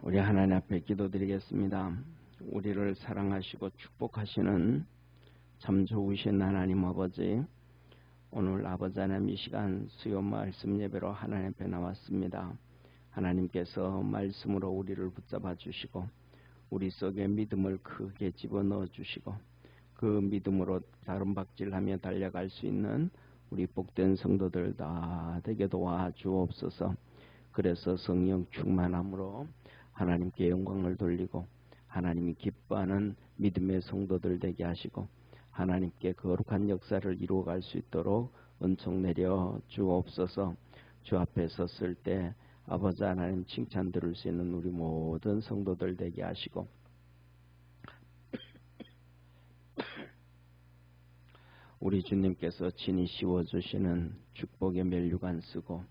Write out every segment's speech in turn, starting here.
우리 하나님 앞에 기도드리겠습니다. 우리를 사랑하시고 축복하시는 참 좋으신 하나님 아버지, 오늘 아버지 하나님 이 시간 수요 말씀 예배로 하나님 앞에 나왔습니다. 하나님께서 말씀으로 우리를 붙잡아 주시고 우리 속에 믿음을 크게 집어넣어 주시고 그 믿음으로 다름박질하며 달려갈 수 있는 우리 복된 성도들 다 되게 도와 주옵소서. 그래서 성령 충만함으로 하나님께 영광을 돌리고 하나님이 기뻐하는 믿음의 성도들 되게 하시고 하나님께 거룩한 역사를 이루어갈 수 있도록 은총 내려 주옵소서. 주 앞에 섰을 때 아버지 하나님 칭찬 들을 수 있는 우리 모든 성도들 되게 하시고 우리 주님께서 친히 씌워주시는 축복의 멸류관 쓰고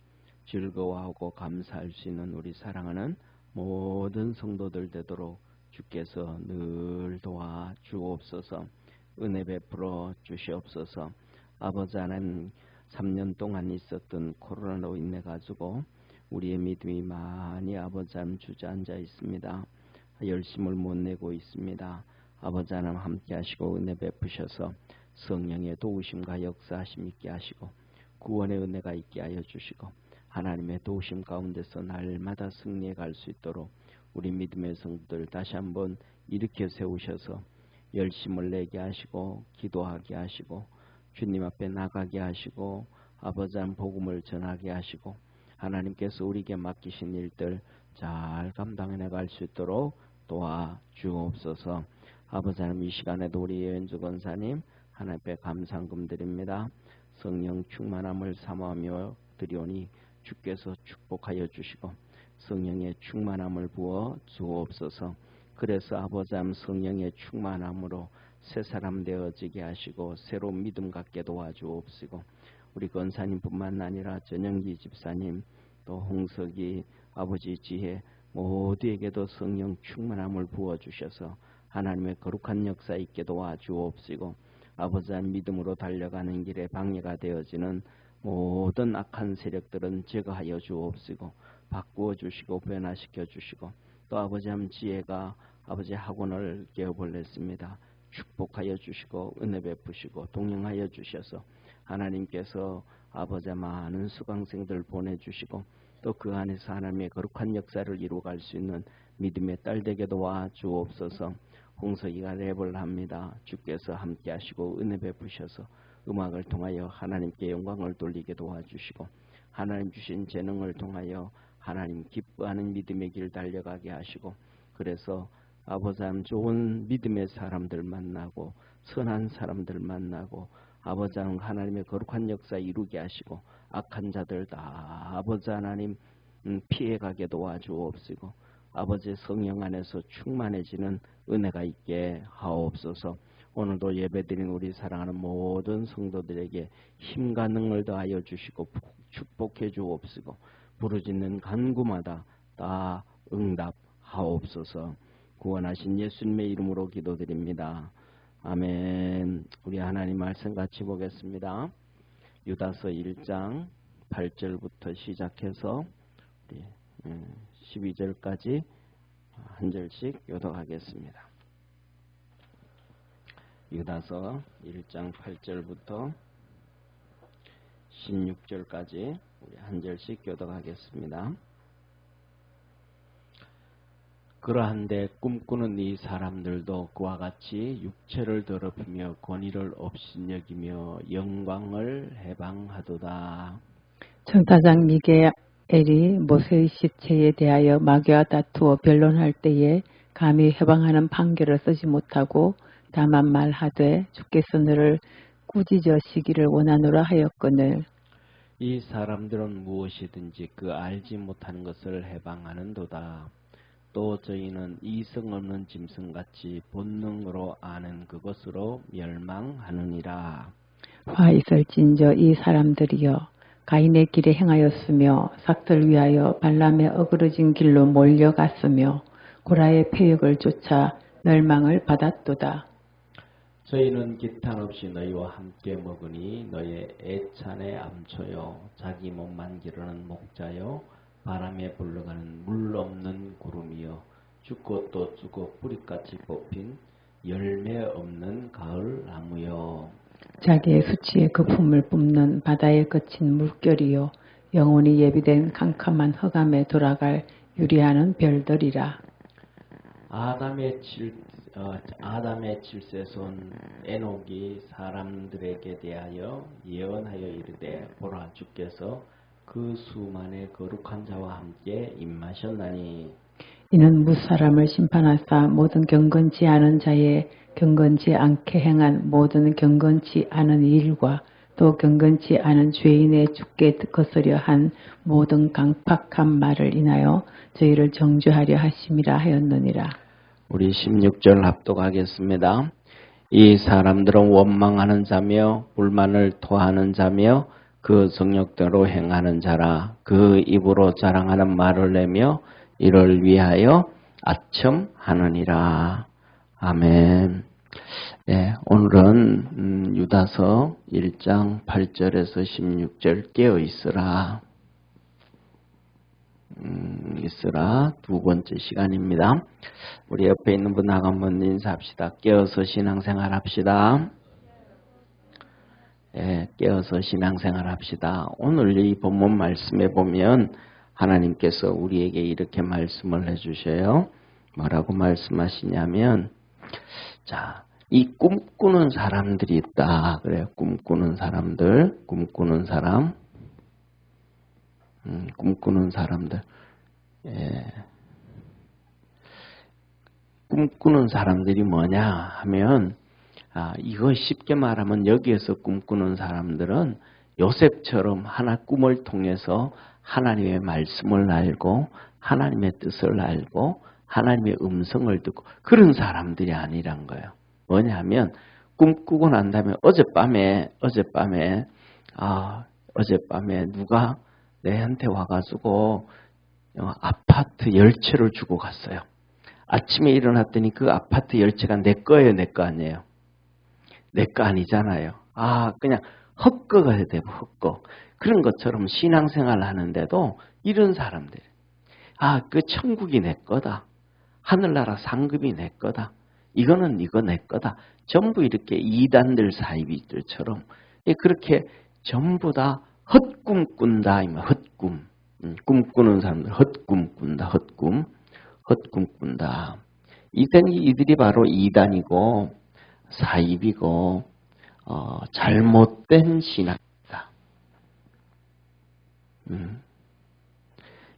즐거워하고 감사할 수 있는 우리 사랑하는 모든 성도들 되도록 주께서 늘 도와 주옵소서. 은혜 베풀어 주시옵소서. 아버지 하나님 3년 동안 있었던 코로나로 인해 가지고 우리의 믿음이 많이 아버지 하나님 주저앉아 있습니다. 열심을 못 내고 있습니다. 아버지 하나님 함께 하시고 은혜 베푸셔서 성령의 도우심과 역사하심 있게 하시고 구원의 은혜가 있게 하여 주시고 하나님의 도우심 가운데서 날마다 승리해 갈 수 있도록 우리 믿음의 성도들 다시 한번 일으켜 세우셔서 열심을 내게 하시고 기도하게 하시고 주님 앞에 나가게 하시고 아버지 하나님 복음을 전하게 하시고 하나님께서 우리에게 맡기신 일들 잘 감당해 갈 수 있도록 도와주옵소서. 아버지 하나님 이 시간에도 우리 예은주 권사님 하나님 앞에 감사금 드립니다. 성령 충만함을 사모하며 드리오니 주께서 축복하여 주시고 성령의 충만함을 부어 주옵소서. 그래서 아버지 하나님 성령의 충만함으로 새 사람 되어지게 하시고 새로운 믿음 갖게 도와주옵시고 우리 권사님뿐만 아니라 전영기 집사님 또 홍석이 아버지 지혜 모두에게도 성령 충만함을 부어 주셔서 하나님의 거룩한 역사 있게 도와주옵시고 아버지 하나님 믿음으로 달려가는 길에 방해가 되어지는 모든 악한 세력들은 제거하여 주옵시고 바꾸어 주시고 변화시켜 주시고 또 아버지 하나님 지혜가 아버지 학원을 개업을 축복하여 주시고 은혜 베푸시고 동행하여 주셔서 하나님께서 아버지 많은 수강생들 보내주시고 또 그 안에서 하나님의 거룩한 역사를 이루어갈 수 있는 믿음의 딸 되게 도와 주옵소서. 홍석이가 랩을 합니다. 주께서 함께 하시고 은혜 베푸셔서 음악을 통하여 하나님께 영광을 돌리게 도와주시고 하나님 주신 재능을 통하여 하나님 기뻐하는 믿음의 길 달려가게 하시고 그래서 아버지 하나님 좋은 믿음의 사람들 만나고 선한 사람들 만나고 아버지 하나님 하나님의 거룩한 역사 이루게 하시고 악한 자들 다 아버지 하나님 피해가게 도와주옵시고 아버지 성령 안에서 충만해지는 은혜가 있게 하옵소서. 오늘도 예배드린 우리 사랑하는 모든 성도들에게 힘과 능을 더하여 주시고 축복해 주옵시고 부르짖는 간구마다 다 응답하옵소서. 구원하신 예수님의 이름으로 기도드립니다. 아멘. 우리 하나님 말씀 같이 보겠습니다. 유다서 1장 8절부터 시작해서 12절까지 한 절씩 교독하겠습니다. 유다서 1장 8절부터 16절까지 우리 한 절씩 교독하겠습니다. 그러한데 꿈꾸는 이 사람들도 그와 같이 육체를 더럽히며 권위를 업신여기며 영광을 해방하도다. 천사장 미게엘이 모세의 시체에 대하여 마귀와 다투어 변론할 때에 감히 해방하는 판결을 쓰지 못하고 다만 말하되 주께서 너를 꾸짖으시기를 원하노라 하였거늘 이 사람들은 무엇이든지 그 알지 못하는 것을 해방하는도다. 또 저희는 이성 없는 짐승같이 본능으로 아는 그것으로 멸망하느니라. 화 있을진저 이 사람들이여 가인의 길에 행하였으며 삭들 위하여 발람의 어그러진 길로 몰려갔으며 고라의 패역을 쫓아 멸망을 받았도다. 저희는 기탄 없이 너희와 함께 먹으니 너희의 애찬의 암초요 자기 몸만 기르는 목자요 바람에 불러가는 물 없는 구름이요 죽고 또 죽고 뿌리까지 뽑힌 열매 없는 가을 나무요. 자기의 수치의 거품을 뿜는 바다에 거친 물결이요 영원히 예비된 캄캄한 흑암에 돌아갈 유리하는 별들이라. 아담의 칠세손 에녹이 사람들에게 대하여 예언하여 이르되 보라 주께서 그 수만의 거룩한 자와 함께 임하셨나니 이는 무사람을 심판하사 모든 경건치 않은 자의 경건치 않게 행한 모든 경건치 않은 일과 또 경건치 않은 죄인의 죽게 거스려 한 모든 강팍한 말을 인하여 저희를 정죄하려 하심이라 하였느니라. 우리 16절 합독하겠습니다. 이 사람들은 원망하는 자며 불만을 토하는 자며 그 성욕대로 행하는 자라. 그 입으로 자랑하는 말을 내며 이를 위하여 아첨하느니라. 아멘. 네, 오늘은 유다서 1장 8절에서 16절 깨어있으라. 있으라 두 번째 시간입니다. 우리 옆에 있는 분하고 한번 인사합시다. 깨어서 신앙생활 합시다. 예, 깨어서 신앙생활 합시다. 오늘 이 본문 말씀에 보면 하나님께서 우리에게 이렇게 말씀을 해주셔요. 뭐라고 말씀하시냐면, 자, 이 꿈꾸는 사람들이 있다. 그래요. 꿈꾸는 사람들, 꿈꾸는 사람. 꿈꾸는 사람들. 예. 꿈꾸는 사람들이 뭐냐 하면, 이거 쉽게 말하면 여기에서 꿈꾸는 사람들은 요셉처럼 하나 꿈을 통해서 하나님의 말씀을 알고 하나님의 뜻을 알고 하나님의 음성을 듣고 그런 사람들이 아니란 거예요. 뭐냐면 꿈꾸고 난 다음에 어젯밤에 누가 내한테 와가지고 아파트 10채를 주고 갔어요. 아침에 일어났더니 그 아파트 10채가 내 거예요, 내 거 아니에요? 내 거 아니잖아요. 그냥 헛거가 돼요, 헛거. 그런 것처럼 신앙생활 하는데도 이런 사람들. 그 천국이 내 거다. 하늘나라 상급이 내 거다. 이거는 이거 내 거다. 전부 이렇게 이단들 사이비들처럼 그렇게 전부 다 헛꿈 꾼다. 헛꿈. 꿈꾸는 사람들 헛꿈 꾼다. 헛꿈 꾼다. 이들이 바로 이단이고 사입이고 잘못된 신앙이다.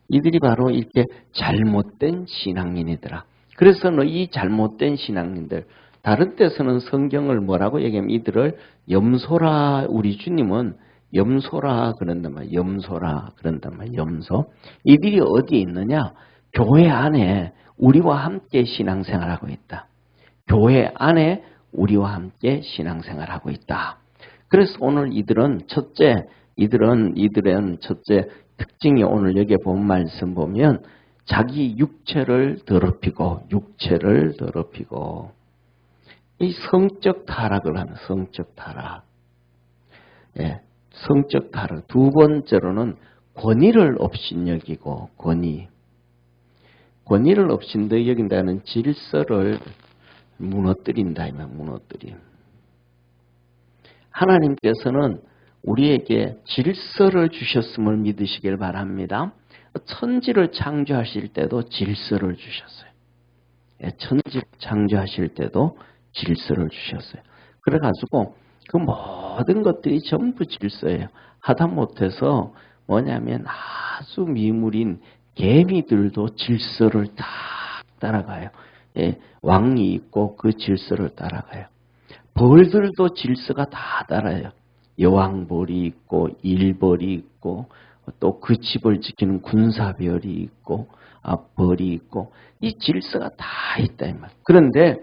이들이 바로 이렇게 잘못된 신앙인이더라. 그래서 이 잘못된 신앙인들, 다른 데서는 성경을 뭐라고 얘기하면 이들을 염소라, 우리 주님은 염소라 그런단 말이에요. 염소라 그런단 말이에요. 염소. 이들이 어디에 있느냐? 교회 안에 우리와 함께 신앙생활하고 있다. 교회 안에 우리와 함께 신앙생활하고 있다. 그래서 오늘 이들은 첫째 특징이 오늘 여기에 본 말씀 보면 자기 육체를 더럽히고 이 성적 타락을 하는 성적 타락. 예, 성적 타락. 두 번째로는 권위를 업신여기고 권위를 업신여긴다는 질서를 무너뜨린다. 무너뜨림. 하나님께서는 우리에게 질서를 주셨음을 믿으시길 바랍니다. 천지를 창조하실 때도 질서를 주셨어요. 천지를 창조하실 때도 질서를 주셨어요. 그래가지고 그 모든 것들이 전부 질서예요. 하다못해서 뭐냐면 아주 미물인 개미들도 질서를 다 따라가요. 왕이 있고 그 질서를 따라가요. 벌들도 질서가 다 따라요. 여왕벌이 있고 일벌이 있고 또 그 집을 지키는 군사별이 있고 벌이 있고 이 질서가 다 있다 이 말. 그런데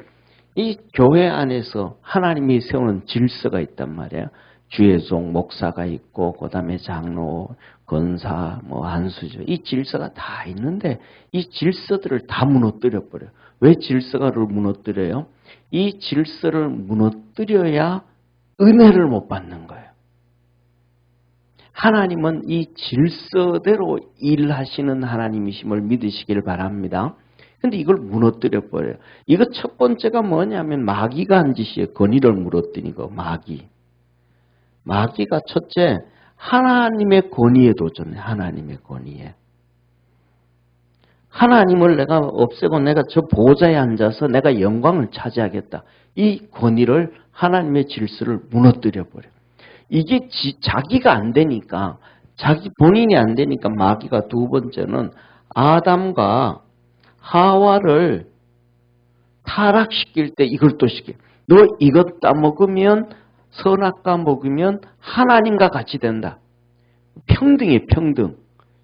이 교회 안에서 하나님이 세우는 질서가 있단 말이에요. 주의종 목사가 있고 그다음에 장로, 권사, 안수죠. 이 질서가 다 있는데 이 질서들을 다 무너뜨려 버려요. 왜 질서를 무너뜨려요? 이 질서를 무너뜨려야 은혜를 못 받는 거예요. 하나님은 이 질서대로 일하시는 하나님이심을 믿으시길 바랍니다. 근데 이걸 무너뜨려 버려요. 이거 첫 번째가 뭐냐면 마귀가 한 짓이에요. 권위를 무너뜨린 거. 마귀가 첫째 하나님의 권위에 도전해. 하나님의 권위에. 하나님을 내가 없애고 내가 저 보좌에 앉아서 내가 영광을 차지하겠다. 이 권위를 하나님의 질서를 무너뜨려 버려. 이게 자기가 안 되니까 자기 본인이 안 되니까 마귀가 두 번째는 아담과 하와를 타락시킬 때 이걸 또 시켜. 너 이것 따먹으면 선악과 먹으면 하나님과 같이 된다. 평등이에요. 평등.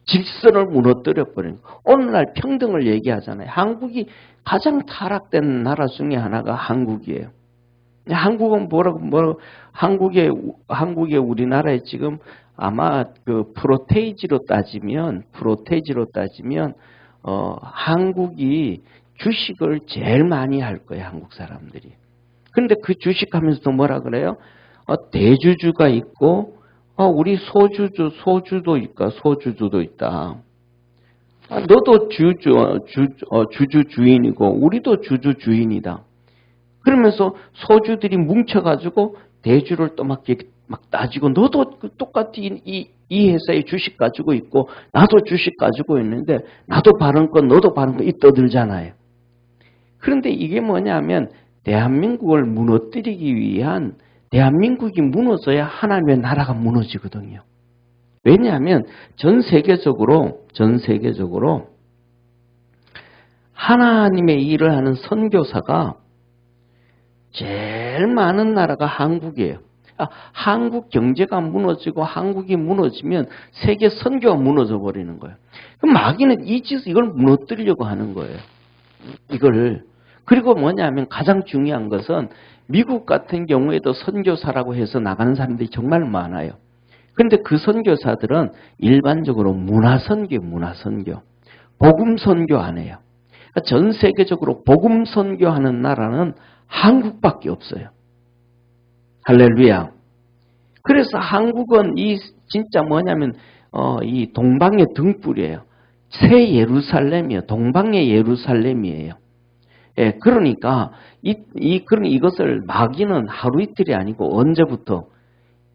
질서를 무너뜨려 버리는 거. 오늘날 평등을 얘기하잖아요. 한국이 가장 타락된 나라 중에 하나가 한국이에요. 한국은 한국의 우리나라에 지금 아마 그 프로테이지로 따지면 한국이 주식을 제일 많이 할 거예요. 한국 사람들이. 근데 그 주식하면서도 뭐라 그래요? 대주주가 있고 우리 소주도 있다. 너도 주주 주인이고 우리도 주주 주인이다. 그러면서 소주들이 뭉쳐가지고 대주를 또 막 따지고 너도 똑같이 이 회사에 주식 가지고 있고 나도 주식 가지고 있는데 나도 발언권 너도 발언권 떠들잖아요. 그런데 이게 뭐냐면 대한민국을 무너뜨리기 위한 대한민국이 무너져야 하나님의 나라가 무너지거든요. 왜냐하면 전 세계적으로 하나님의 일을 하는 선교사가 제일 많은 나라가 한국이에요. 한국 경제가 무너지고 한국이 무너지면 세계 선교가 무너져 버리는 거예요. 그럼 마귀는 이걸 무너뜨리려고 하는 거예요. 이걸. 그리고 뭐냐면 가장 중요한 것은 미국 같은 경우에도 선교사라고 해서 나가는 사람들이 정말 많아요. 그런데 그 선교사들은 일반적으로 문화선교. 복음선교 안 해요. 전 세계적으로 복음선교하는 나라는 한국밖에 없어요. 할렐루야. 그래서 한국은 진짜 뭐냐면 이 동방의 등불이에요. 새 예루살렘이에요. 동방의 예루살렘이에요. 예, 그러니까 이것을 마귀는 하루 이틀이 아니고 언제부터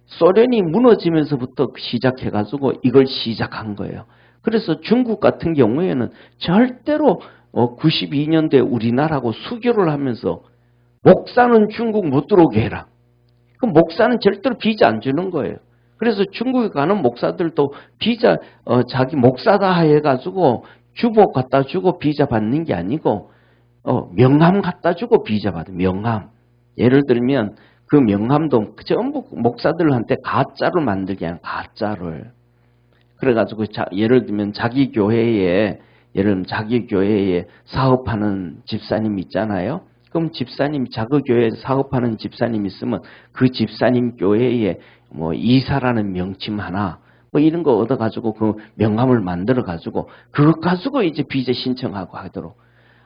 소련이 무너지면서부터 시작해가지고 이걸 시작한 거예요. 그래서 중국 같은 경우에는 절대로 92년도에 우리나라하고 수교를 하면서 목사는 중국 못 들어오게 해라. 그 목사는 절대로 비자 안 주는 거예요. 그래서 중국에 가는 목사들도 비자 자기 목사다 해가지고 주복 갖다 주고 비자 받는 게 아니고 명함 갖다 주고 비자 받은 명함. 예를 들면 그 명함도 전부 목사들한테 가짜를 만들게 하는 가짜를. 그래가지고 예를 들면 자기 교회에 사업하는 집사님 있잖아요. 그럼 자기 교회에 사업하는 집사님 있으면 그 집사님 교회에 뭐 이사라는 명칭 하나 이런 거 얻어가지고 그 명함을 만들어가지고 그것 가지고 이제 비자 신청하고 하도록.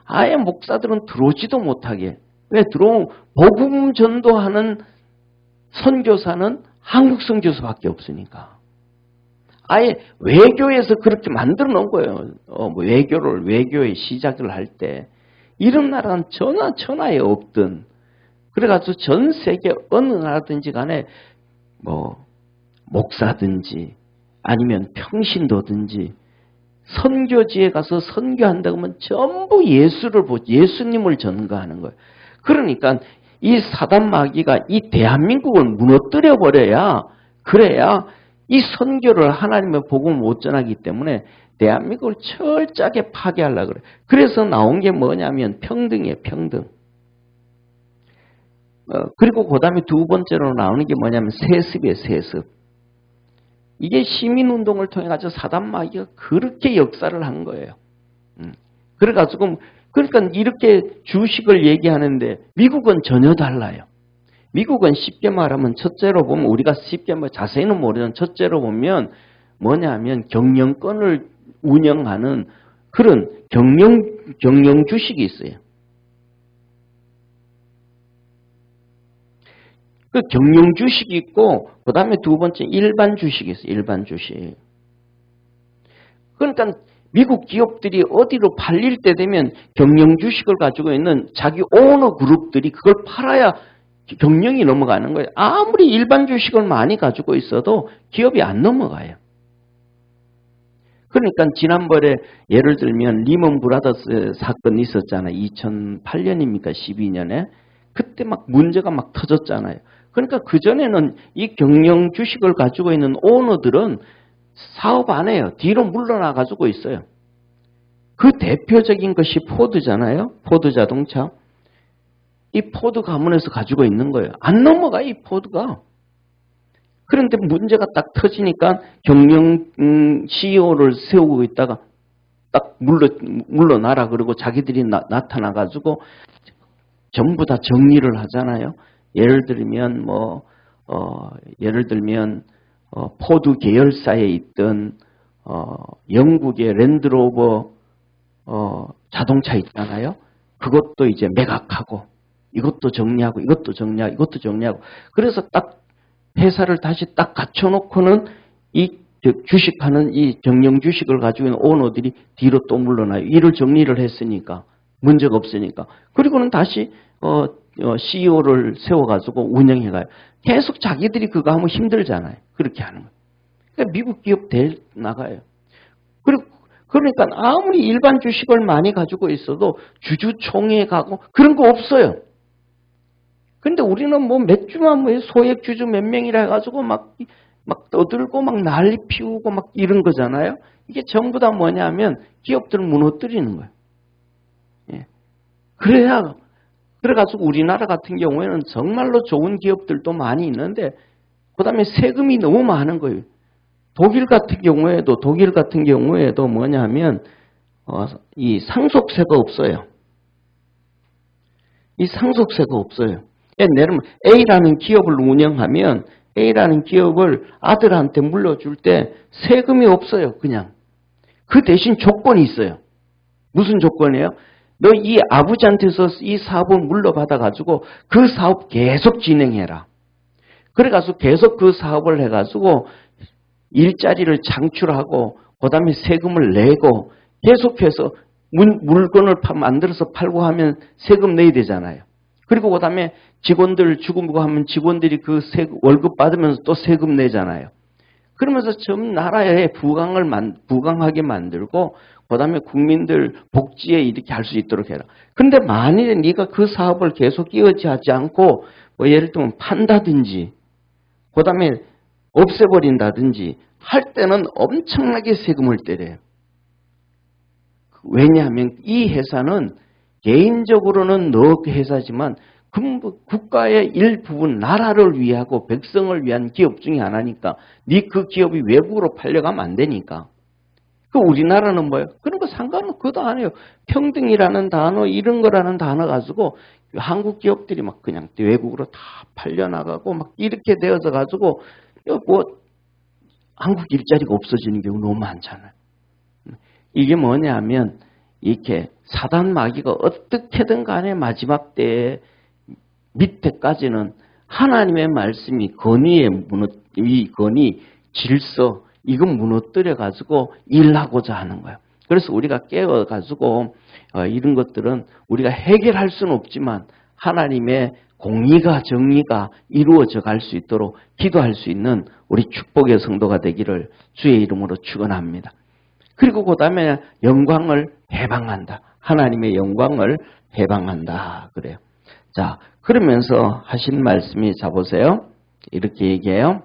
아예 목사들은 들어오지도 못하게. 왜 들어오면 복음 전도하는 선교사는 한국 선교사밖에 없으니까. 아예 외교에서 그렇게 만들어 놓은 거예요. 외교의 시작을 할 때. 이런 나라는 천하에 없든. 그래가지고 전 세계 어느 나라든지 간에 목사든지 아니면 평신도든지 선교지에 가서 선교한다고 하면 전부 예수님을 전가하는 거예요. 그러니까 이 사단 마귀가 이 대한민국을 무너뜨려 버려야 그래야 이 선교를 하나님의 복음을 못 전하기 때문에 대한민국을 철저하게 파괴하려고 그래요. 그래서 나온 게 뭐냐면 평등이에요. 평등. 그리고 그 다음에 두 번째로 나오는 게 뭐냐면 세습이에요. 세습. 이게 시민운동을 통해 가지고 사단 마귀가 그렇게 역사를 한 거예요. 그러니까 이렇게 주식을 얘기하는데 미국은 전혀 달라요. 미국은 쉽게 말하면 첫째로 보면 우리가 쉽게 자세히는 모르지만 첫째로 보면 뭐냐면 경영권을 운영하는 그런 경영 주식이 있어요. 그 경영 주식이 있고 그 다음에 두 번째 일반 주식이 있어요. 일반 주식. 그러니까 미국 기업들이 어디로 팔릴 때 되면 경영 주식을 가지고 있는 자기 오너 그룹들이 그걸 팔아야 경영이 넘어가는 거예요. 아무리 일반 주식을 많이 가지고 있어도 기업이 안 넘어가요. 그러니까 지난번에 예를 들면 리먼 브라더스 사건이 있었잖아요. 2008년입니까? 12년에. 그때 막 문제가 막 터졌잖아요. 그러니까 그전에는 이 경영 주식을 가지고 있는 오너들은 사업 안 해요. 뒤로 물러나 가지고 있어요. 그 대표적인 것이 포드잖아요. 포드 자동차. 이 포드 가문에서 가지고 있는 거예요. 안 넘어가 이 포드가. 그런데 문제가 딱 터지니까 경영 CEO를 세우고 있다가 딱 물러나라 그러고 자기들이 나타나가지고 전부 다 정리를 하잖아요. 예를 들면 포드 계열사에 있던 영국의 랜드로버 자동차 있잖아요. 그것도 이제 매각하고 이것도 정리하고 이것도 정리하고 이것도 정리하고 그래서 딱 회사를 다시 딱 갖춰놓고는 이 주식하는 이 경영 주식을 가지고 있는 오너들이 뒤로 또 물러나요. 일을 정리를 했으니까 문제가 없으니까. 그리고는 다시 CEO를 세워가지고 운영해가요. 계속 자기들이 그거 하면 힘들잖아요. 그렇게 하는 거예요. 그러니까 미국 기업 나가요. 그러니까 아무리 일반 주식을 많이 가지고 있어도 주주총회 가고 그런 거 없어요. 근데 우리는 뭐 몇 주만 소액 주주 몇 명이라 해가지고 막 떠들고 막 난리 피우고 막 이런 거잖아요. 이게 전부 다 뭐냐면 기업들을 무너뜨리는 거예요. 예. 그래가지고 우리나라 같은 경우에는 정말로 좋은 기업들도 많이 있는데 그 다음에 세금이 너무 많은 거예요. 독일 같은 경우에도 뭐냐면 이 상속세가 없어요. 이 상속세가 없어요. 예를 들면 A라는 기업을 운영하면 A라는 기업을 아들한테 물려줄 때 세금이 없어요. 그냥. 그 대신 조건이 있어요. 무슨 조건이에요? 너 이 아버지한테서 이 사업을 물려받아가지고 그 사업 계속 진행해라. 그래가지고 계속 그 사업을 해가지고 일자리를 창출하고 그 다음에 세금을 내고 계속해서 물건을 만들어서 팔고 하면 세금 내야 되잖아요. 그리고 그 다음에 직원들 죽고 하면 직원들이 그 월급 받으면서 또 세금 내잖아요. 그러면서 전 나라에 부강하게 만들고 그 다음에 국민들 복지에 이렇게 할 수 있도록 해라. 그런데 만일에 네가 그 사업을 계속 이어지지 않고 뭐 예를 들면 판다든지 그 다음에 없애버린다든지 할 때는 엄청나게 세금을 때려요. 왜냐하면 이 회사는 개인적으로는 너 회사지만 국가의 일부분 나라를 위하고 백성을 위한 기업 중에 하나니까 네 그 기업이 외국으로 팔려가면 안 되니까. 그 우리나라는 뭐예요? 그런 거 상관은 그것도 안 해요. 평등이라는 단어 이런 거라는 단어 가지고 한국 기업들이 막 그냥 외국으로 다 팔려나가고 막 이렇게 되어져 가지고 뭐 한국 일자리가 없어지는 경우 너무 많잖아요. 이게 뭐냐면 이렇게 사단 마귀가 어떻게든 간에 마지막 때에 밑에까지는 하나님의 말씀이 이 권위, 질서 이건 무너뜨려 가지고 일하고자 하는 거예요. 그래서 우리가 깨어 가지고 이런 것들은 우리가 해결할 수는 없지만 하나님의 공의가 정의가 이루어져 갈 수 있도록 기도할 수 있는 우리 축복의 성도가 되기를 주의 이름으로 축원합니다. 그리고 그 다음에 영광을 해방한다. 하나님의 영광을 해방한다. 그래요. 자, 그러면서 하신 말씀이 자보세요. 이렇게 얘기해요.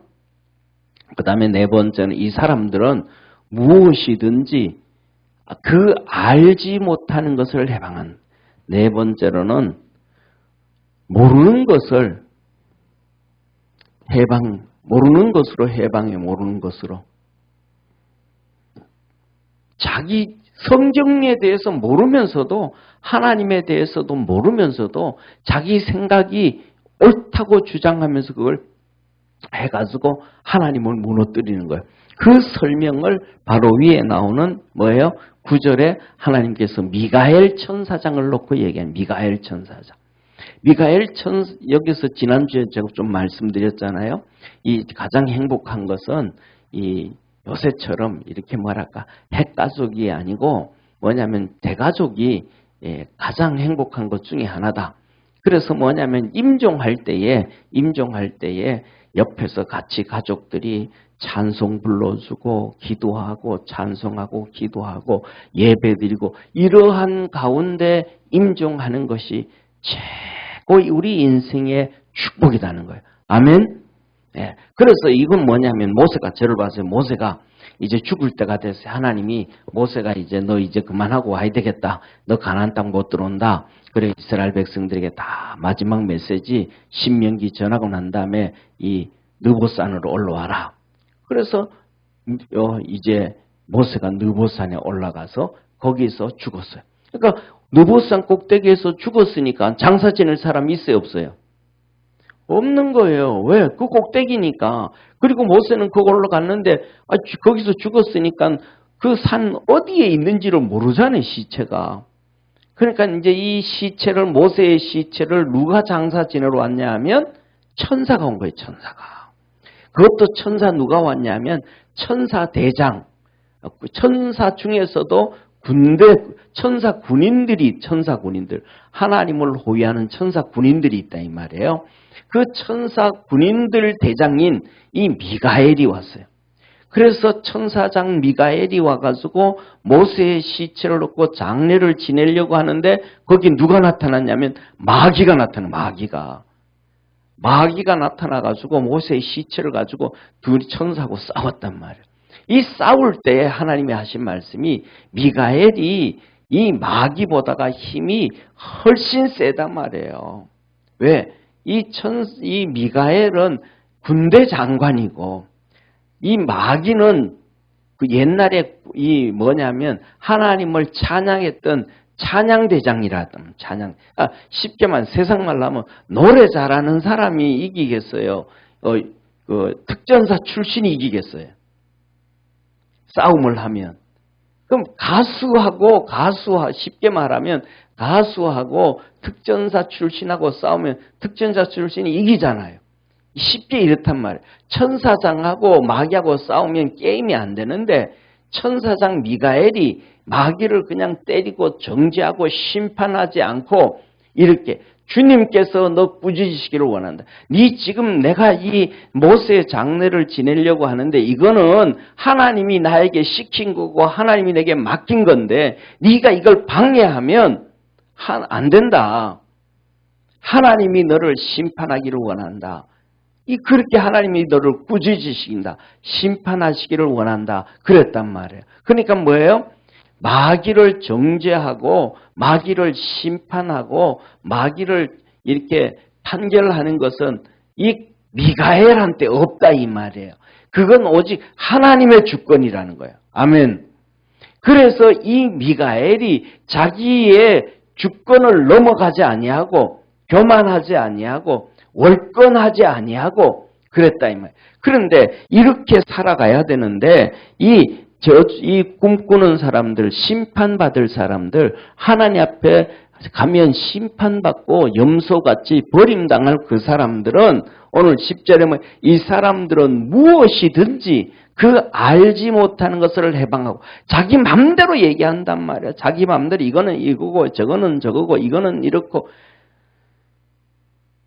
그 다음에 네 번째는 이 사람들은 무엇이든지 그 알지 못하는 것을 해방한. 네 번째로는 모르는 것을 모르는 것으로 해방해. 모르는 것으로. 자기 성경에 대해서 모르면서도 하나님에 대해서도 모르면서도 자기 생각이 옳다고 주장하면서 그걸 해가지고 하나님을 무너뜨리는 거예요. 그 설명을 바로 위에 나오는 뭐예요? 9절에 하나님께서 미가엘 천사장을 놓고 얘기한 미가엘 천사장. 여기서 지난주에 제가 좀 말씀드렸잖아요. 이 가장 행복한 것은 이 요새처럼 이렇게 뭐랄까 핵가족이 아니고 뭐냐면 대가족이 가장 행복한 것 중에 하나다. 그래서 뭐냐면 임종할 때에 옆에서 같이 가족들이 찬송 불러주고 기도하고 찬송하고 기도하고 예배드리고 이러한 가운데 임종하는 것이 최고의 우리 인생의 축복이라는 거예요. 아멘. 예. 그래서 이건 뭐냐면 모세가 저를 봤어요. 모세가 이제 죽을 때가 됐어요. 하나님이 모세가 이제 너 이제 그만하고 와야 되겠다. 너 가나안 땅 못 들어온다. 그래 이스라엘 백성들에게 다 마지막 메시지 신명기 전하고 난 다음에 이 느보산으로 올라와라. 그래서 이제 모세가 느보산에 올라가서 거기서 죽었어요. 그러니까 느보산 꼭대기에서 죽었으니까 장사 지낼 사람이 있어요, 없어요? 없는 거예요. 왜? 그 꼭대기니까. 그리고 모세는 그걸로 갔는데 거기서 죽었으니까 그 산 어디에 있는지를 모르잖아요, 시체가. 그러니까 이제 이 시체를 모세의 시체를 누가 장사 지내러 왔냐 하면 천사가 온 거예요, 천사가. 그것도 천사 누가 왔냐면 천사 대장. 천사 중에서도 천사 군인들 하나님을 호위하는 천사 군인들이 있다 이 말이에요. 그 천사 군인들 대장인 이 미가엘이 왔어요. 그래서 천사장 미가엘이 와가지고 모세의 시체를 놓고 장례를 지내려고 하는데 거기 누가 나타났냐면 마귀가 나타나가지고 모세의 시체를 가지고 둘이 천사하고 싸웠단 말이에요. 이 싸울 때 하나님이 하신 말씀이 미가엘이 이 마귀보다가 힘이 훨씬 세단 말이에요. 왜? 이 미가엘은 군대 장관이고 이 마귀는 그 옛날에 이 뭐냐면 하나님을 찬양했던 찬양대장이라던 쉽게 말 세상 말로 하면 노래 잘하는 사람이 이기겠어요? 그 특전사 출신이 이기겠어요? 싸움을 하면. 그럼 쉽게 말하면 가수하고 특전사 출신하고 싸우면 특전사 출신이 이기잖아요. 쉽게 이렇단 말이에요. 천사장하고 마귀하고 싸우면 게임이 안 되는데 천사장 미가엘이 마귀를 그냥 때리고 정죄하고 심판하지 않고 이렇게 주님께서 너 부지시기를 원한다. 네 지금 내가 이 모세의 장례를 지내려고 하는데 이거는 하나님이 나에게 시킨 거고 하나님이 내게 맡긴 건데 네가 이걸 방해하면 안 된다. 하나님이 너를 심판하기를 원한다. 그렇게 하나님이 너를 꾸짖으신다. 심판하시기를 원한다. 그랬단 말이에요. 그러니까 뭐예요? 마귀를 정죄하고 마귀를 심판하고 마귀를 이렇게 판결하는 것은 이 미가엘한테 없다 이 말이에요. 그건 오직 하나님의 주권이라는 거예요. 아멘. 그래서 이 미가엘이 자기의 주권을 넘어가지 아니하고 교만하지 아니하고 월권하지 아니하고 그랬다 이 말이에요. 그런데 이렇게 살아가야 되는데 이 꿈꾸는 사람들, 심판받을 사람들, 하나님 앞에 가면 심판받고 염소같이 버림당할 그 사람들은 오늘 10절에 이 사람들은 무엇이든지 그 알지 못하는 것을 해방하고 자기 맘대로 얘기한단 말이야. 자기 맘대로 이거는 이거고 저거는 저거고 이거는 이렇고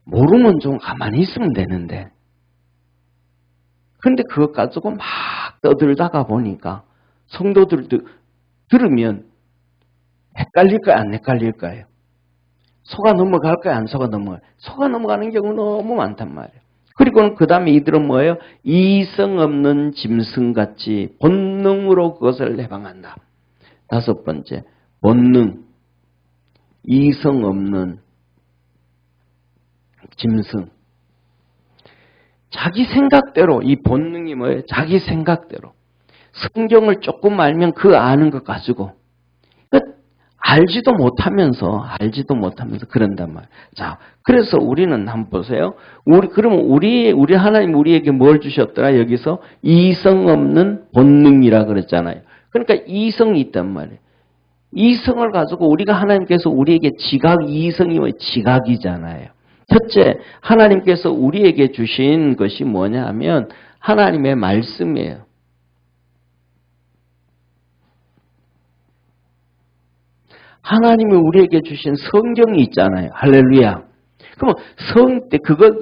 모르면 좀 가만히 있으면 되는데 근데 그것 가지고 막 떠들다가 보니까 성도들도 들으면 헷갈릴까요? 안 헷갈릴까요? 속아 넘어갈까요? 안 속아 넘어가요? 속아 넘어가는 경우 너무 많단 말이에요. 그리고 그 다음에 이들은 뭐예요? 이성 없는 짐승같이 본능으로 그것을 해방한다. 5번째, 본능. 이성 없는 짐승. 자기 생각대로, 이 본능이 뭐예요? 자기 생각대로. 성경을 조금 알면 그 아는 것 가지고. 알지도 못하면서 그런단 말이에요. 자, 그래서 우리는 한번 보세요. 그러면 우리 하나님 우리에게 뭘 주셨더라? 여기서 이성 없는 본능이라 그랬잖아요. 그러니까 이성이 있단 말이에요. 이성을 가지고 우리가 하나님께서 우리에게 이성이 뭐예요? 지각이잖아요. 첫째, 하나님께서 우리에게 주신 것이 뭐냐 하면 하나님의 말씀이에요. 하나님이 우리에게 주신 성경이 있잖아요. 할렐루야. 그럼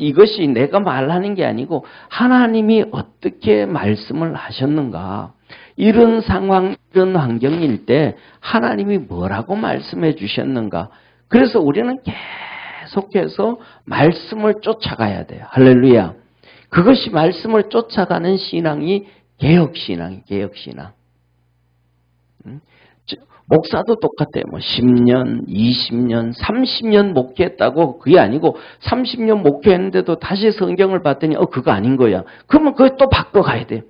이것이 내가 말하는 게 아니고 하나님이 어떻게 말씀을 하셨는가. 이런 상황, 이런 환경일 때 하나님이 뭐라고 말씀해 주셨는가. 그래서 우리는 계속해서 말씀을 쫓아가야 돼요. 할렐루야. 그것이 말씀을 쫓아가는 신앙이 개혁신앙이에요. 개혁신앙. 목사도 똑같아요. 10년, 20년, 30년 목회했다고 그게 아니고 30년 목회했는데도 다시 성경을 봤더니 그거 아닌 거야. 그러면 그걸 또 바꿔가야 돼.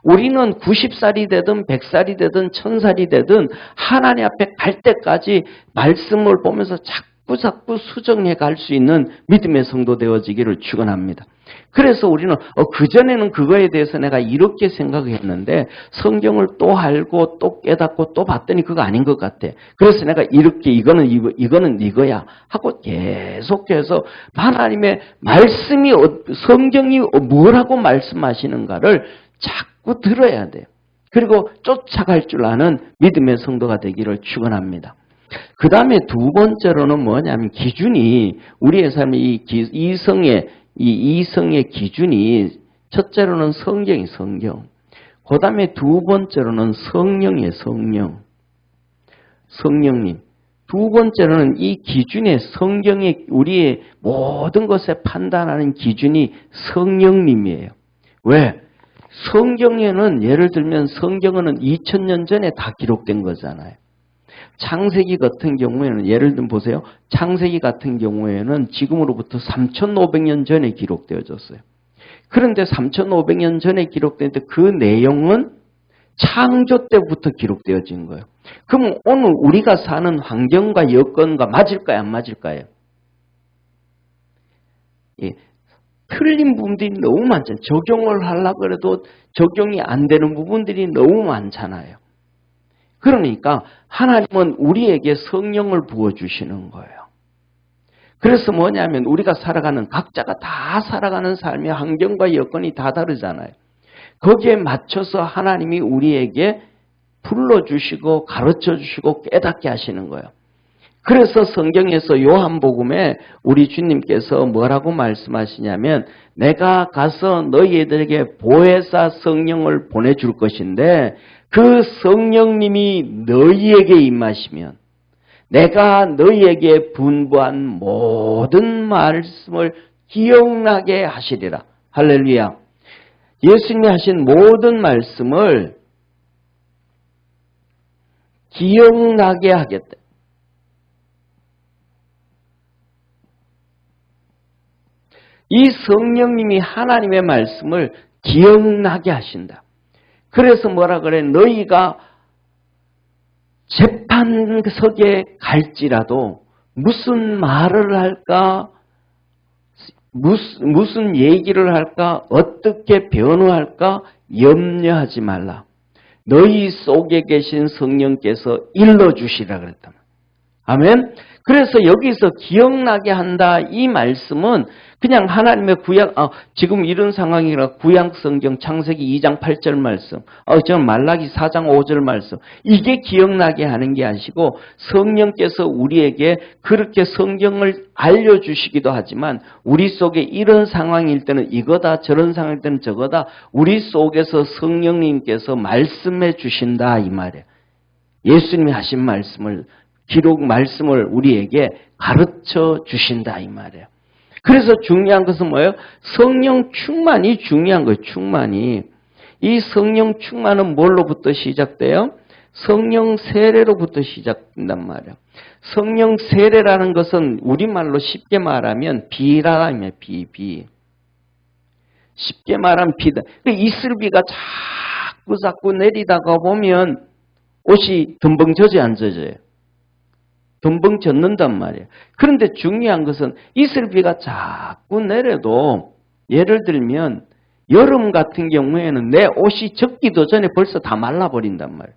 우리는 90살이 되든 100살이 되든 1000살이 되든 하나님 앞에 갈 때까지 말씀을 보면서 자꾸 수정해 갈 수 있는 믿음의 성도 되어지기를 축원합니다. 그래서 우리는 그전에는 그거에 대해서 내가 이렇게 생각했는데 성경을 또 알고 또 깨닫고 또 봤더니 그거 아닌 것 같아. 그래서 내가 이렇게 이거는 이거야 하고 계속해서 하나님의 말씀이 성경이 뭐라고 말씀하시는가를 자꾸 들어야 돼요. 그리고 쫓아갈 줄 아는 믿음의 성도가 되기를 축원합니다. 그 다음에 두 번째로는 뭐냐면 기준이 우리의 삶의 이성의 기준이 첫째로는 성경. 그 다음에 두 번째로는 성령님. 두 번째로는 이 기준의 성경의 우리의 모든 것에 판단하는 기준이 성령님이에요. 왜? 성경에는 예를 들면 성경은 2000년 전에 다 기록된 거잖아요. 창세기 같은 경우에는 예를 들면 보세요. 창세기 같은 경우에는 지금으로부터 3500년 전에 기록되어졌어요. 그런데 3500년 전에 기록되는데 그 내용은 창조 때부터 기록되어진 거예요. 그럼 오늘 우리가 사는 환경과 여건과 맞을까요? 안 맞을까요? 예, 틀린 부분들이 너무 많잖아요. 적용을 하려고 해도 적용이 안 되는 부분들이 너무 많잖아요. 그러니까 하나님은 우리에게 성령을 부어주시는 거예요. 그래서 뭐냐면 우리가 각자가 다 살아가는 삶의 환경과 여건이 다 다르잖아요. 거기에 맞춰서 하나님이 우리에게 불러주시고 가르쳐주시고 깨닫게 하시는 거예요. 그래서 성경에서 요한복음에 우리 주님께서 뭐라고 말씀하시냐면 내가 가서 너희들에게 보혜사 성령을 보내줄 것인데 그 성령님이 너희에게 임하시면 내가 너희에게 분부한 모든 말씀을 기억나게 하시리라. 할렐루야. 예수님이 하신 모든 말씀을 기억나게 하겠다. 이 성령님이 하나님의 말씀을 기억나게 하신다. 그래서 뭐라 그래? 너희가 재판석에 갈지라도 무슨 말을 할까? 무슨 얘기를 할까? 어떻게 변호할까? 염려하지 말라. 너희 속에 계신 성령께서 일러주시라 그랬다. 아멘? 그래서 여기서 기억나게 한다 이 말씀은 그냥 하나님의 지금 이런 상황이라 구약 성경 창세기 2장 8절 말씀, 저는 말라기 4장 5절 말씀, 이게 기억나게 하는 게 아니고 성령께서 우리에게 그렇게 성경을 알려주시기도 하지만 우리 속에 이런 상황일 때는 이거다, 저런 상황일 때는 저거다, 우리 속에서 성령님께서 말씀해 주신다 이 말이에요. 예수님이 하신 말씀을 말씀을 우리에게 가르쳐 주신다 이 말이에요. 그래서 중요한 것은 뭐예요? 성령 충만이 중요한 거예요. 충만이. 이 성령 충만은 뭘로부터 시작돼요? 성령 세례로부터 시작된단 말이에요. 성령 세례라는 것은 우리말로 쉽게 말하면 비라며 비. 쉽게 말하면 비다. 이슬비가 자꾸 내리다가 보면 옷이 덤벙 젖어요, 안 젖어요? 덤벙 젖는단 말이에요. 그런데 중요한 것은 이슬비가 자꾸 내려도 예를 들면 여름 같은 경우에는 내 옷이 젖기도 전에 벌써 다 말라버린단 말이에요.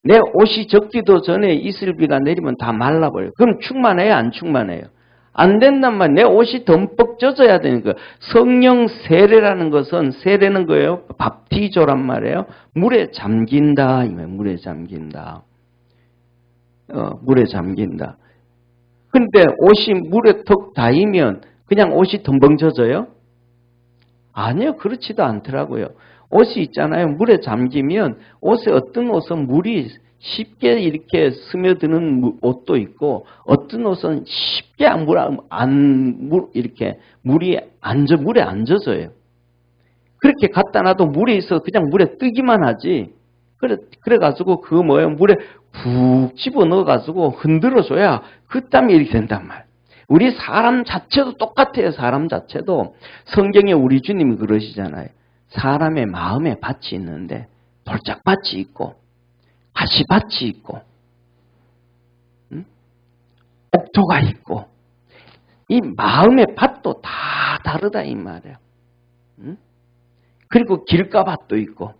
내 옷이 젖기도 전에 이슬비가 내리면 다 말라버려요. 그럼 충만해요? 안 충만해요? 안 된단 말이에요. 내 옷이 덤뻑 젖어야 되는 거예요. 성령 세례라는 것은 세례는 거예요. 밥티조란 말이에요. 물에 잠긴다. 물에 잠긴다. 물에 잠긴다. 근데 옷이 물에 턱 닿으면 그냥 옷이 덤벙 젖어요? 아니요, 그렇지도 않더라고요. 옷이 있잖아요. 물에 잠기면 어떤 옷은 물이 쉽게 이렇게 스며드는 옷도 있고, 어떤 옷은 쉽게 물에 안 젖어요. 그렇게 갖다 놔도 물에 있어 그냥 물에 뜨기만 하지. 그래가지고 물에 푹 집어 넣어가지고 흔들어줘야 그 땀이 이렇게 된단 말이에요. 우리 사람 자체도 똑같아요. 사람 자체도 성경에 우리 주님이 그러시잖아요. 사람의 마음에 밭이 있는데 돌짝밭이 있고 가시밭이 있고 옥토가 있고 이 마음의 밭도 다 다르다 이 말이에요. 그리고 길가밭도 있고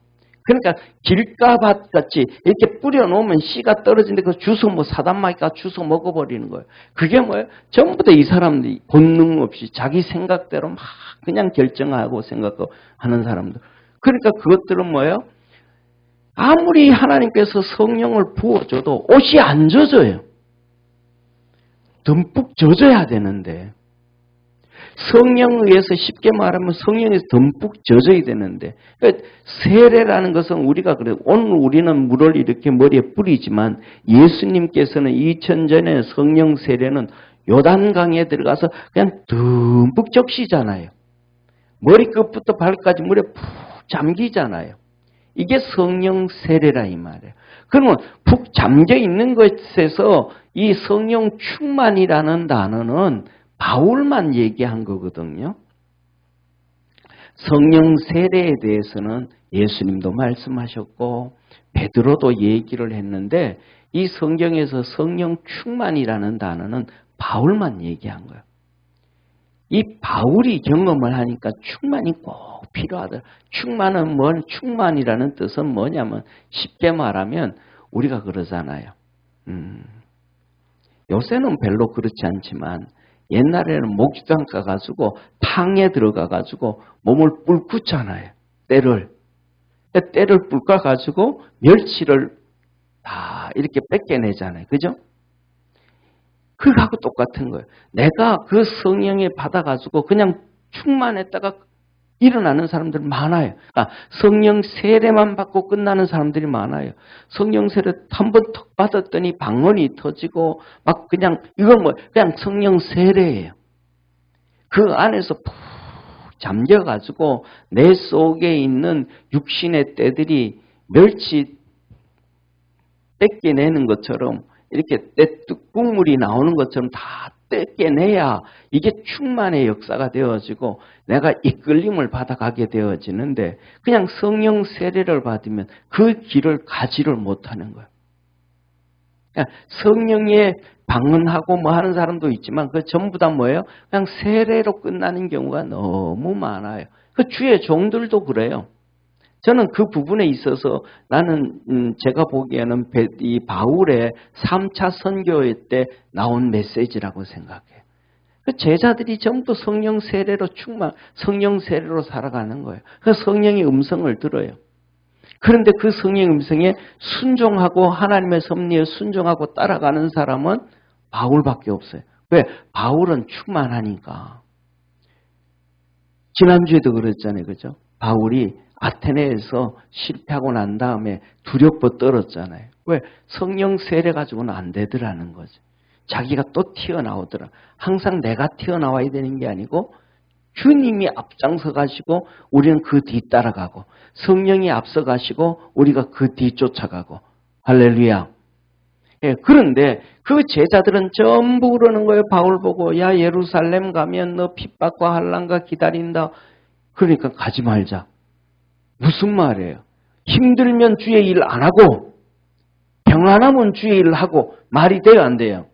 그러니까 길가밭 같이 이렇게 뿌려놓으면 씨가 떨어지는데 그 주워 사단마귀가 주워 먹어버리는 거예요. 그게 뭐예요? 전부 다 이 사람들이 본능 없이 자기 생각대로 막 그냥 결정하고 생각하고 하는 사람들. 그러니까 그것들은 뭐예요? 아무리 하나님께서 성령을 부어줘도 옷이 안 젖어요. 듬뿍 젖어야 되는데 성령에 의해서 쉽게 말하면 성령에서 듬뿍 젖어야 되는데 그러니까 세례라는 것은 우리가 그래요. 오늘 우리는 물을 이렇게 머리에 뿌리지만 예수님께서는 2000년 전에 성령 세례는 요단강에 들어가서 그냥 듬뿍 적시잖아요. 머리끝부터 발끝까지 물에 푹 잠기잖아요. 이게 성령 세례라 이 말이에요. 그러면 푹 잠겨 있는 것에서 이 성령 충만이라는 단어는 바울만 얘기한 거거든요. 성령 세례에 대해서는 예수님도 말씀하셨고 베드로도 얘기를 했는데 이 성경에서 성령 충만이라는 단어는 바울만 얘기한 거예요. 이 바울이 경험을 하니까 충만이 꼭 필요하다. 충만이라는 뜻은 뭐냐면 쉽게 말하면 우리가 그러잖아요. 요새는 별로 그렇지 않지만 옛날에는 목욕탕 가가지고 탕에 들어가가지고 몸을 불구잖아요. 때를 불까가지고 멸치를 다 이렇게 뺏겨내잖아요. 그죠? 그거하고 똑같은 거예요. 내가 그 성령에 받아가지고 그냥 충만했다가 일어나는 사람들 많아요. 그러니까 성령 세례만 받고 끝나는 사람들이 많아요. 성령 세례 한 번 턱 받았더니 방언이 터지고 막 그냥 이건 그냥 성령 세례예요. 그 안에서 푹 잠겨가지고 내 속에 있는 육신의 때들이 멸치 뺏겨내는 것처럼 이렇게 국물이 나오는 것처럼 다 뺏겨내야 이게 충만의 역사가 되어지고 내가 이끌림을 받아가게 되어지는데 그냥 성령 세례를 받으면 그 길을 가지를 못하는 거예요. 그러니까 성령에 방언하고 뭐 하는 사람도 있지만 그 전부 다 뭐예요? 그냥 세례로 끝나는 경우가 너무 많아요. 그 주의 종들도 그래요. 저는 그 부분에 있어서 나는 제가 보기에는 이 바울의 3차 선교 때 나온 메시지라고 생각해요. 그 제자들이 전부 성령 세례로 성령 세례로 살아가는 거예요. 그 성령의 음성을 들어요. 그런데 그 성령의 음성에 순종하고 하나님의 섭리에 순종하고 따라가는 사람은 바울밖에 없어요. 왜? 바울은 충만하니까. 지난주에도 그랬잖아요. 그죠? 바울이 아테네에서 실패하고 난 다음에 두렵고 떨었잖아요. 왜? 성령 세례 가지고는 안 되더라는 거죠. 자기가 또 튀어나오더라. 항상 내가 튀어나와야 되는 게 아니고 주님이 앞장서 가시고 우리는 그 뒤 따라가고 성령이 앞서 가시고 우리가 그 뒤 쫓아가고 할렐루야. 예, 그런데 그 제자들은 전부 그러는 거예요. 바울 보고 야 예루살렘 가면 너 핍박과 환난과 기다린다. 그러니까 가지 말자. 무슨 말이에요? 힘들면 주의 일 안 하고 평안하면 주의 일을 하고 말이 돼요 안 돼요?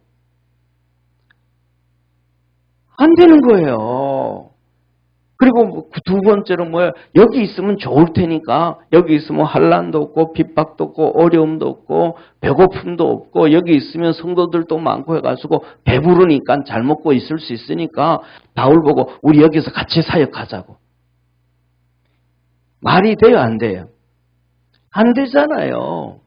안 되는 거예요. 그리고 두 번째로 뭐예요? 여기 있으면 좋을 테니까 여기 있으면 환난도 없고 핍박도 없고 어려움도 없고 배고픔도 없고 여기 있으면 성도들도 많고 해가지고 배부르니까 잘 먹고 있을 수 있으니까 바울 보고 우리 여기서 같이 사역하자고. 말이 돼요 안 돼요? 안 되잖아요.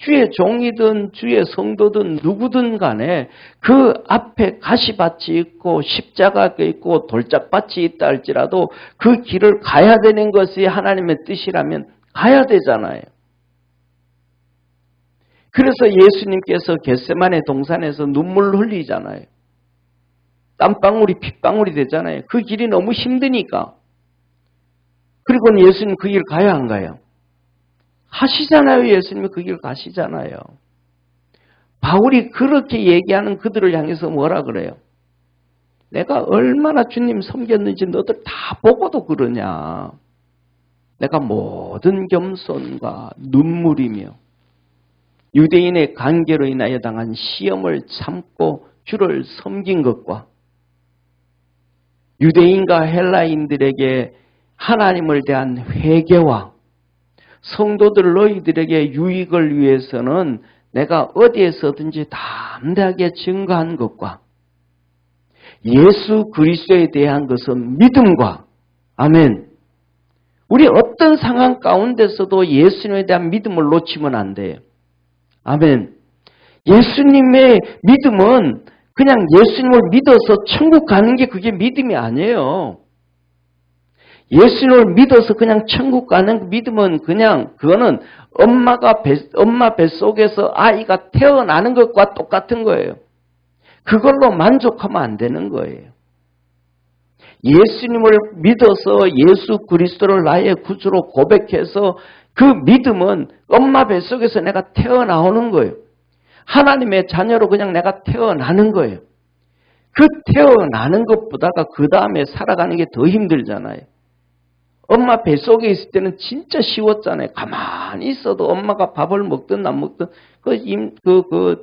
주의 종이든 주의 성도든 누구든 간에 그 앞에 가시밭이 있고 십자가가 있고 돌짝밭이 있다 할지라도 그 길을 가야 되는 것이 하나님의 뜻이라면 가야 되잖아요. 그래서 예수님께서 겟세마네 동산에서 눈물 흘리잖아요. 땀방울이 핏방울이 되잖아요. 그 길이 너무 힘드니까. 그리고 예수님 그 길 가야 안 가요? 하시잖아요. 예수님이 그 길 가시잖아요. 바울이 그렇게 얘기하는 그들을 향해서 뭐라 그래요? 내가 얼마나 주님 섬겼는지 너들 다 보고도 그러냐. 내가 모든 겸손과 눈물이며 유대인의 관계로 인하여 당한 시험을 참고 주를 섬긴 것과 유대인과 헬라인들에게 하나님을 대한 회개와 성도들 너희들에게 유익을 위해서는 내가 어디에서든지 담대하게 증거한 것과 예수 그리스도에 대한 것은 믿음과 아멘. 우리 어떤 상황 가운데서도 예수님에 대한 믿음을 놓치면 안 돼요. 아멘. 예수님의 믿음은 그냥 예수님을 믿어서 천국 가는 게 그게 믿음이 아니에요. 예수님을 믿어서 그냥 천국 가는 믿음은 그냥 그거는 엄마 뱃속에서 아이가 태어나는 것과 똑같은 거예요. 그걸로 만족하면 안 되는 거예요. 예수님을 믿어서 예수 그리스도를 나의 구주로 고백해서 그 믿음은 엄마 뱃속에서 내가 태어나오는 거예요. 하나님의 자녀로 그냥 내가 태어나는 거예요. 그 태어나는 것보다가 그 다음에 살아가는 게 더 힘들잖아요. 엄마 뱃속에 있을 때는 진짜 쉬웠잖아요. 가만히 있어도 엄마가 밥을 먹든 안 먹든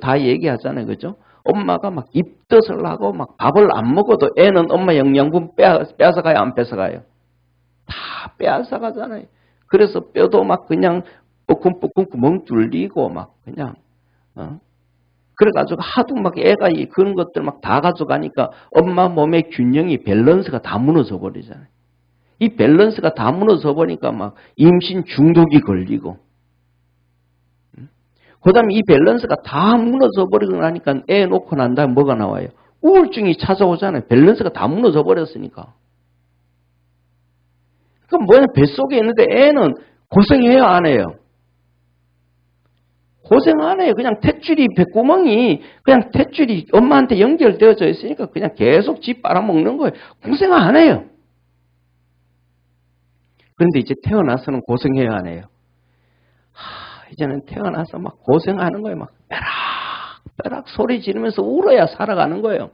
다 얘기하잖아요. 그죠? 엄마가 막 입덧을 하고 막 밥을 안 먹어도 애는 엄마 영양분 빼앗아가요? 안 뺏어가요? 다 빼앗아가잖아요. 그래서 뼈도 막 그냥 뻐끔뻐끔 구멍 뚫리고 막 그냥 그래가지고 하도 막 애가 그런 것들 막 다 가져가니까 엄마 몸의 균형이 밸런스가 다 무너져 버리잖아요. 이 밸런스가 다 무너져 버리니까 막 임신 중독이 걸리고 그 다음에 이 밸런스가 다 무너져 버리고 나니까 애 놓고 난 다음에 뭐가 나와요? 우울증이 찾아오잖아요. 밸런스가 다 무너져 버렸으니까. 그럼 뭐냐? 뱃속에 있는데 애는 고생해요? 안 해요? 고생 안 해요. 그냥 탯줄이 뱃구멍이 그냥 탯줄이 엄마한테 연결되어져 있으니까 그냥 계속 지 빨아먹는 거예요. 고생 안 해요. 그런데 이제 태어나서는 고생해요? 안 해요? 이제는 태어나서 막 고생하는 거예요. 막 빼락 소리 지르면서 울어야 살아가는 거예요.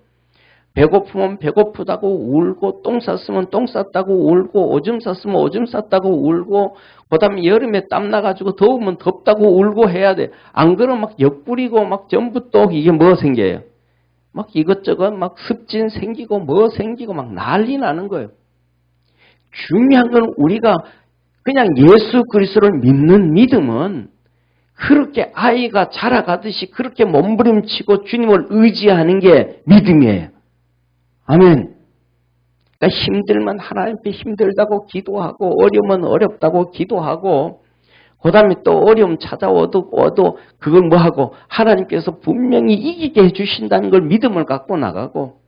배고프면 배고프다고 울고 똥 쌌으면 똥 쌌다고 울고 오줌 쌌으면 오줌 쌌다고 울고 그다음에 여름에 땀 나가지고 더우면 덥다고 울고 해야 돼. 안 그러면 막 옆구리고 막 전부 또 이게 뭐 생겨요? 막 이것저것 막 습진 생기고 뭐 생기고 막 난리 나는 거예요. 중요한 건 우리가 그냥 예수 그리스도를 믿는 믿음은 그렇게 아이가 자라가듯이 그렇게 몸부림치고 주님을 의지하는 게 믿음이에요. 아멘. 그러니까 힘들면 하나님 앞에 힘들다고 기도하고 어려우면 어렵다고 기도하고 그 다음에 또 어려움 찾아와도 그걸 뭐하고 하나님께서 분명히 이기게 해주신다는 걸 믿음을 갖고 나가고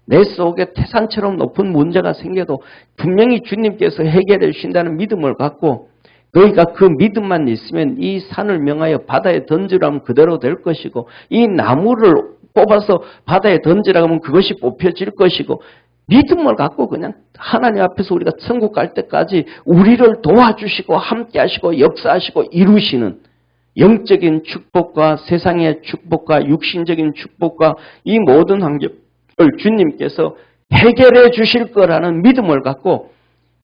내 속에 태산처럼 높은 문제가 생겨도 분명히 주님께서 해결해 주신다는 믿음을 갖고 너희가 그 믿음만 있으면 이 산을 명하여 바다에 던지라면 그대로 될 것이고 이 나무를 뽑아서 바다에 던지라고 하면 그것이 뽑혀질 것이고 믿음을 갖고 그냥 하나님 앞에서 우리가 천국 갈 때까지 우리를 도와주시고 함께 하시고 역사하시고 이루시는 영적인 축복과 세상의 축복과 육신적인 축복과 이 모든 환경을 주님께서 해결해 주실 거라는 믿음을 갖고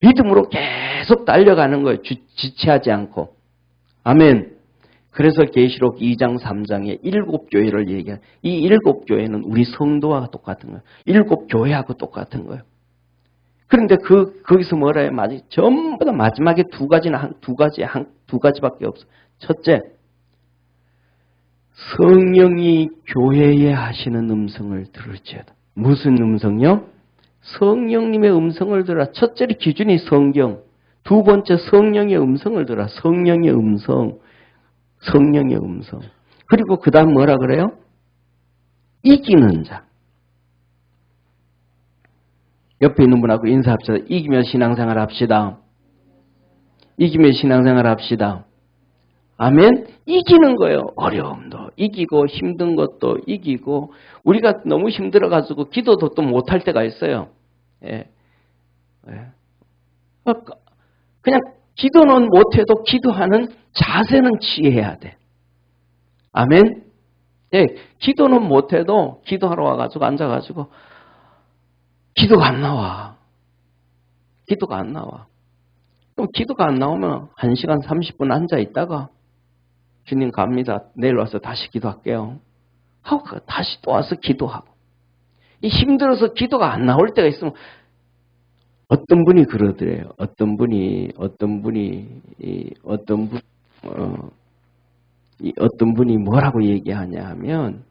믿음으로 계속 달려가는 거예요. 지체하지 않고. 아멘. 그래서 계시록 2장 3장에 7교회를 얘기해요. 이 7교회는 우리 성도와 똑같은 거예요. 7교회하고 똑같은 거예요. 그런데 거기서 뭐라 해요? 전부 다 마지막에 두 가지밖에 없어. 첫째, 성령이 교회에 하시는 음성을 들을지어다. 무슨 음성요? 성령님의 음성을 들어라. 첫째 기준이 성경. 두 번째 성령의 음성을 들어라. 성령의 음성. 성령의 음성. 그리고 그 다음 뭐라 그래요? 이기는 자. 옆에 있는 분하고 인사합시다. 이기며 신앙생활 합시다. 이기며 신앙생활 합시다. 아멘? 이기는 거예요. 어려움도 이기고 힘든 것도 이기고 우리가 너무 힘들어가지고 기도도 또 못할 때가 있어요. 예. 예. 그냥 기도는 못해도 기도하는 자세는 취해야 돼. 아멘? 예. 기도는 못해도 기도하러 와가지고 앉아가지고 기도가 안 나와. 기도가 안 나와. 그럼 기도가 안 나오면 1시간 30분 앉아있다가 주님 갑니다. 내일 와서 다시 기도할게요. 하고 다시 또 와서 기도하고. 이 힘들어서 기도가 안 나올 때가 있으면 어떤 분이 그러더래요. 어떤 분이 뭐라고 얘기하냐 하면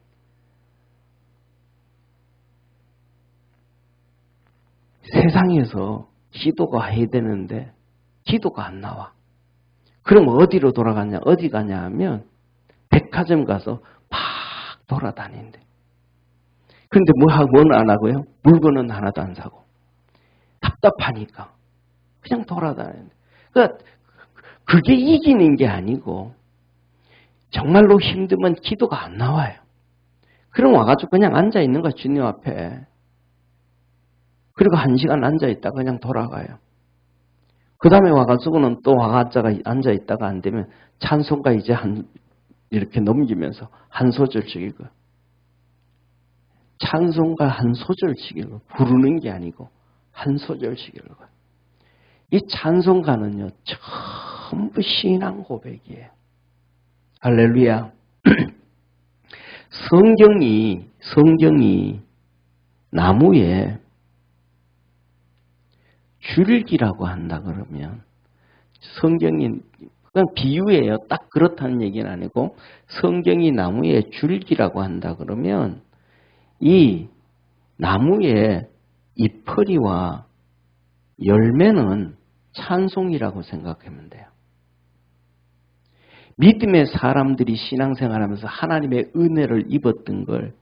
세상에서 기도가 해야 되는데 기도가 안 나와. 그럼 어디로 돌아가냐? 어디 가냐 하면 백화점 가서 막 돌아다닌대. 그런데 뭐는 안 하고요? 물건은 하나도 안 사고. 답답하니까 그냥 돌아다니는데. 그러니까 그게 이기는 게 아니고 정말로 힘들면 기도가 안 나와요. 그럼 와가지고 그냥 앉아있는 거야. 주님 앞에. 그리고 1시간 앉아있다가 그냥 돌아가요. 그 다음에 와가지고는 또 앉아있다가 안 되면 찬송가 이제 이렇게 넘기면서 한 소절씩 읽어요. 찬송가 한 소절씩 읽어요. 부르는 게 아니고 한 소절씩 읽어요. 이 찬송가는요, 전부 신앙 고백이에요. 할렐루야. 성경이 나무에 줄기라고 한다 그러면 성경이 그냥 비유예요. 딱 그렇다는 얘기는 아니고 성경이 나무에 줄기라고 한다 그러면 이 나무의 잎퍼리와 열매는 찬송이라고 생각하면 돼요. 믿음의 사람들이 신앙생활하면서 하나님의 은혜를 입었던 걸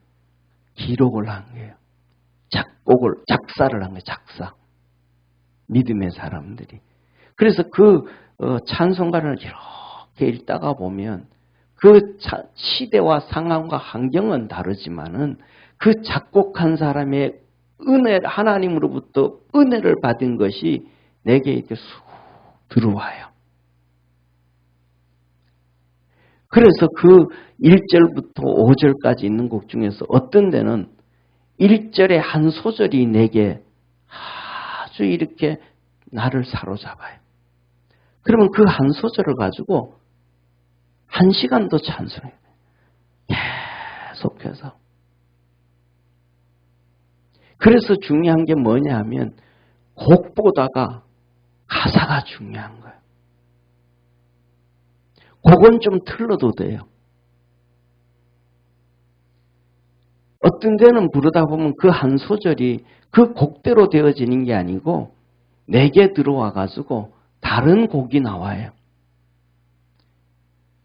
기록을 한 거예요. 작사를 한 거예요. 작사. 믿음의 사람들이. 그래서 그 찬송가를 이렇게 읽다가 보면 그 시대와 상황과 환경은 다르지만은 그 작곡한 사람의 하나님으로부터 은혜를 받은 것이 내게 이렇게 쑥 들어와요. 그래서 그 1절부터 5절까지 있는 곡 중에서 어떤 데는 1절의 한 소절이 내게 아주 이렇게 나를 사로잡아요. 그러면 그 한 소절을 가지고 1시간도 찬송해요. 계속해서. 그래서 중요한 게 뭐냐 하면 곡보다가 가사가 중요한 거예요. 곡은 좀 틀려도 돼요. 어떤 데는 부르다 보면 그 한 소절이 그 곡대로 되어지는 게 아니고 내게 들어와 가지고 다른 곡이 나와요.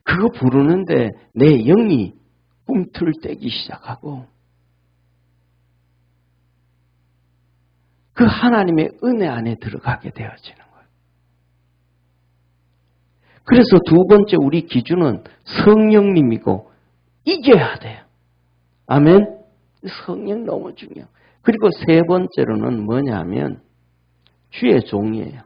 그거 부르는데 내 영이 꿈틀대기 시작하고 그 하나님의 은혜 안에 들어가게 되어지는 거예요. 그래서 두 번째 우리 기준은 성령님이고 이겨야 돼요. 아멘. 성령 너무 중요해요. 그리고 세 번째로는 뭐냐면 주의 종이에요.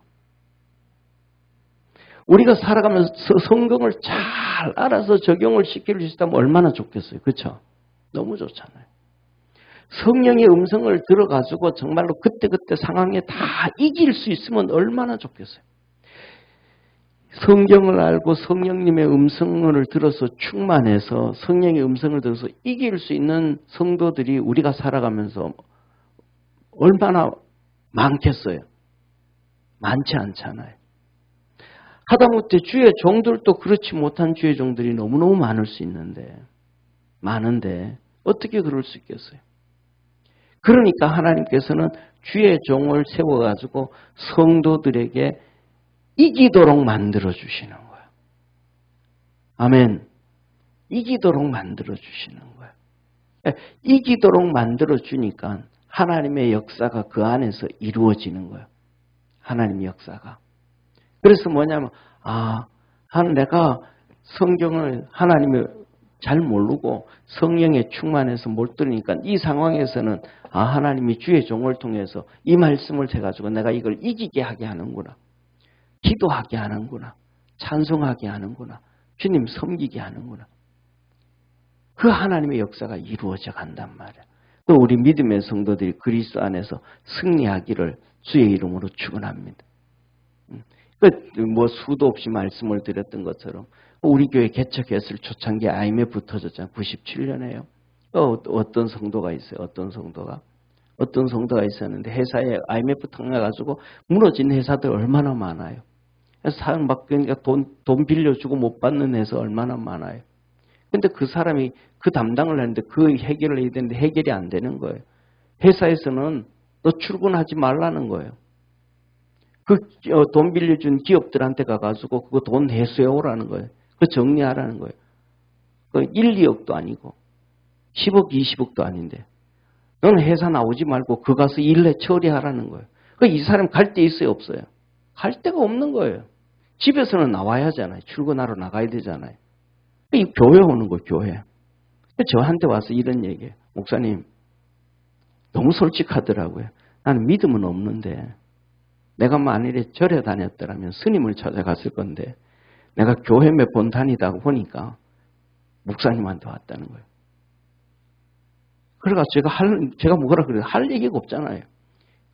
우리가 살아가면서 성경을 잘 알아서 적용을 시킬 수 있다면 얼마나 좋겠어요. 그렇죠? 너무 좋잖아요. 성령의 음성을 들어가지고 정말로 그때그때 상황에 다 이길 수 있으면 얼마나 좋겠어요. 성경을 알고 성령님의 음성을 들어서 충만해서 성령의 음성을 들어서 이길 수 있는 성도들이 우리가 살아가면서 얼마나 많겠어요? 많지 않잖아요. 하다못해 주의 종들도 그렇지 못한 주의 종들이 너무너무 많을 수 있는데 많은데 어떻게 그럴 수 있겠어요? 그러니까 하나님께서는 주의 종을 세워가지고 성도들에게 이기도록 만들어주시는 거예요. 아멘. 이기도록 만들어 주시는 거예요. 이기도록 만들어 주니까 하나님의 역사가 그 안에서 이루어지는 거예요. 하나님의 역사가. 그래서 뭐냐면 내가 성경을 하나님을 잘 모르고 성령에 충만해서 못 들으니까 이 상황에서는 하나님이 주의 종을 통해서 이 말씀을 해가지고 내가 이걸 이기게 하게 하는구나. 기도하게 하는구나. 찬송하게 하는구나. 주님 섬기게 하는구나. 그 하나님의 역사가 이루어져 간단 말이야. 우리 믿음의 성도들이 그리스도 안에서 승리하기를 주의 이름으로 축원합니다. 수도 없이 말씀을 드렸던 것처럼 우리 교회 개척했을 초창기에 IMF 터졌잖아요. 97년에요. 어떤 성도가 있어요. 어떤 성도가 있었는데 회사에 IMF 탁 나가지고 무너진 회사들 얼마나 많아요. 사람 그러니까 돈 빌려주고 못 받는 회사 얼마나 많아요. 근데 그 사람이 그 담당을 했는데 그 해결을 해야 되는데 해결이 안 되는 거예요. 회사에서는 너 출근하지 말라는 거예요. 그 돈 빌려준 기업들한테 가가지고 그거 돈 회수해 오라는 거예요. 그거 정리하라는 거예요. 그 1, 2억도 아니고 10억, 20억도 아닌데 너는 회사 나오지 말고 그 가서 일내 처리하라는 거예요. 이 사람 갈 데 있어요, 없어요? 갈 데가 없는 거예요. 집에서는 나와야 하잖아요. 출근하러 나가야 되잖아요. 이 교회 오는 거예요, 교회. 저한테 와서 이런 얘기예요. 목사님, 너무 솔직하더라고요. 나는 믿음은 없는데 내가 만일에 절에 다녔더라면 스님을 찾아갔을 건데 내가 교회 몇 번 다니다가 보니까 목사님한테 왔다는 거예요. 그래가지고 제가 뭐라 그래요? 할 얘기가 없잖아요.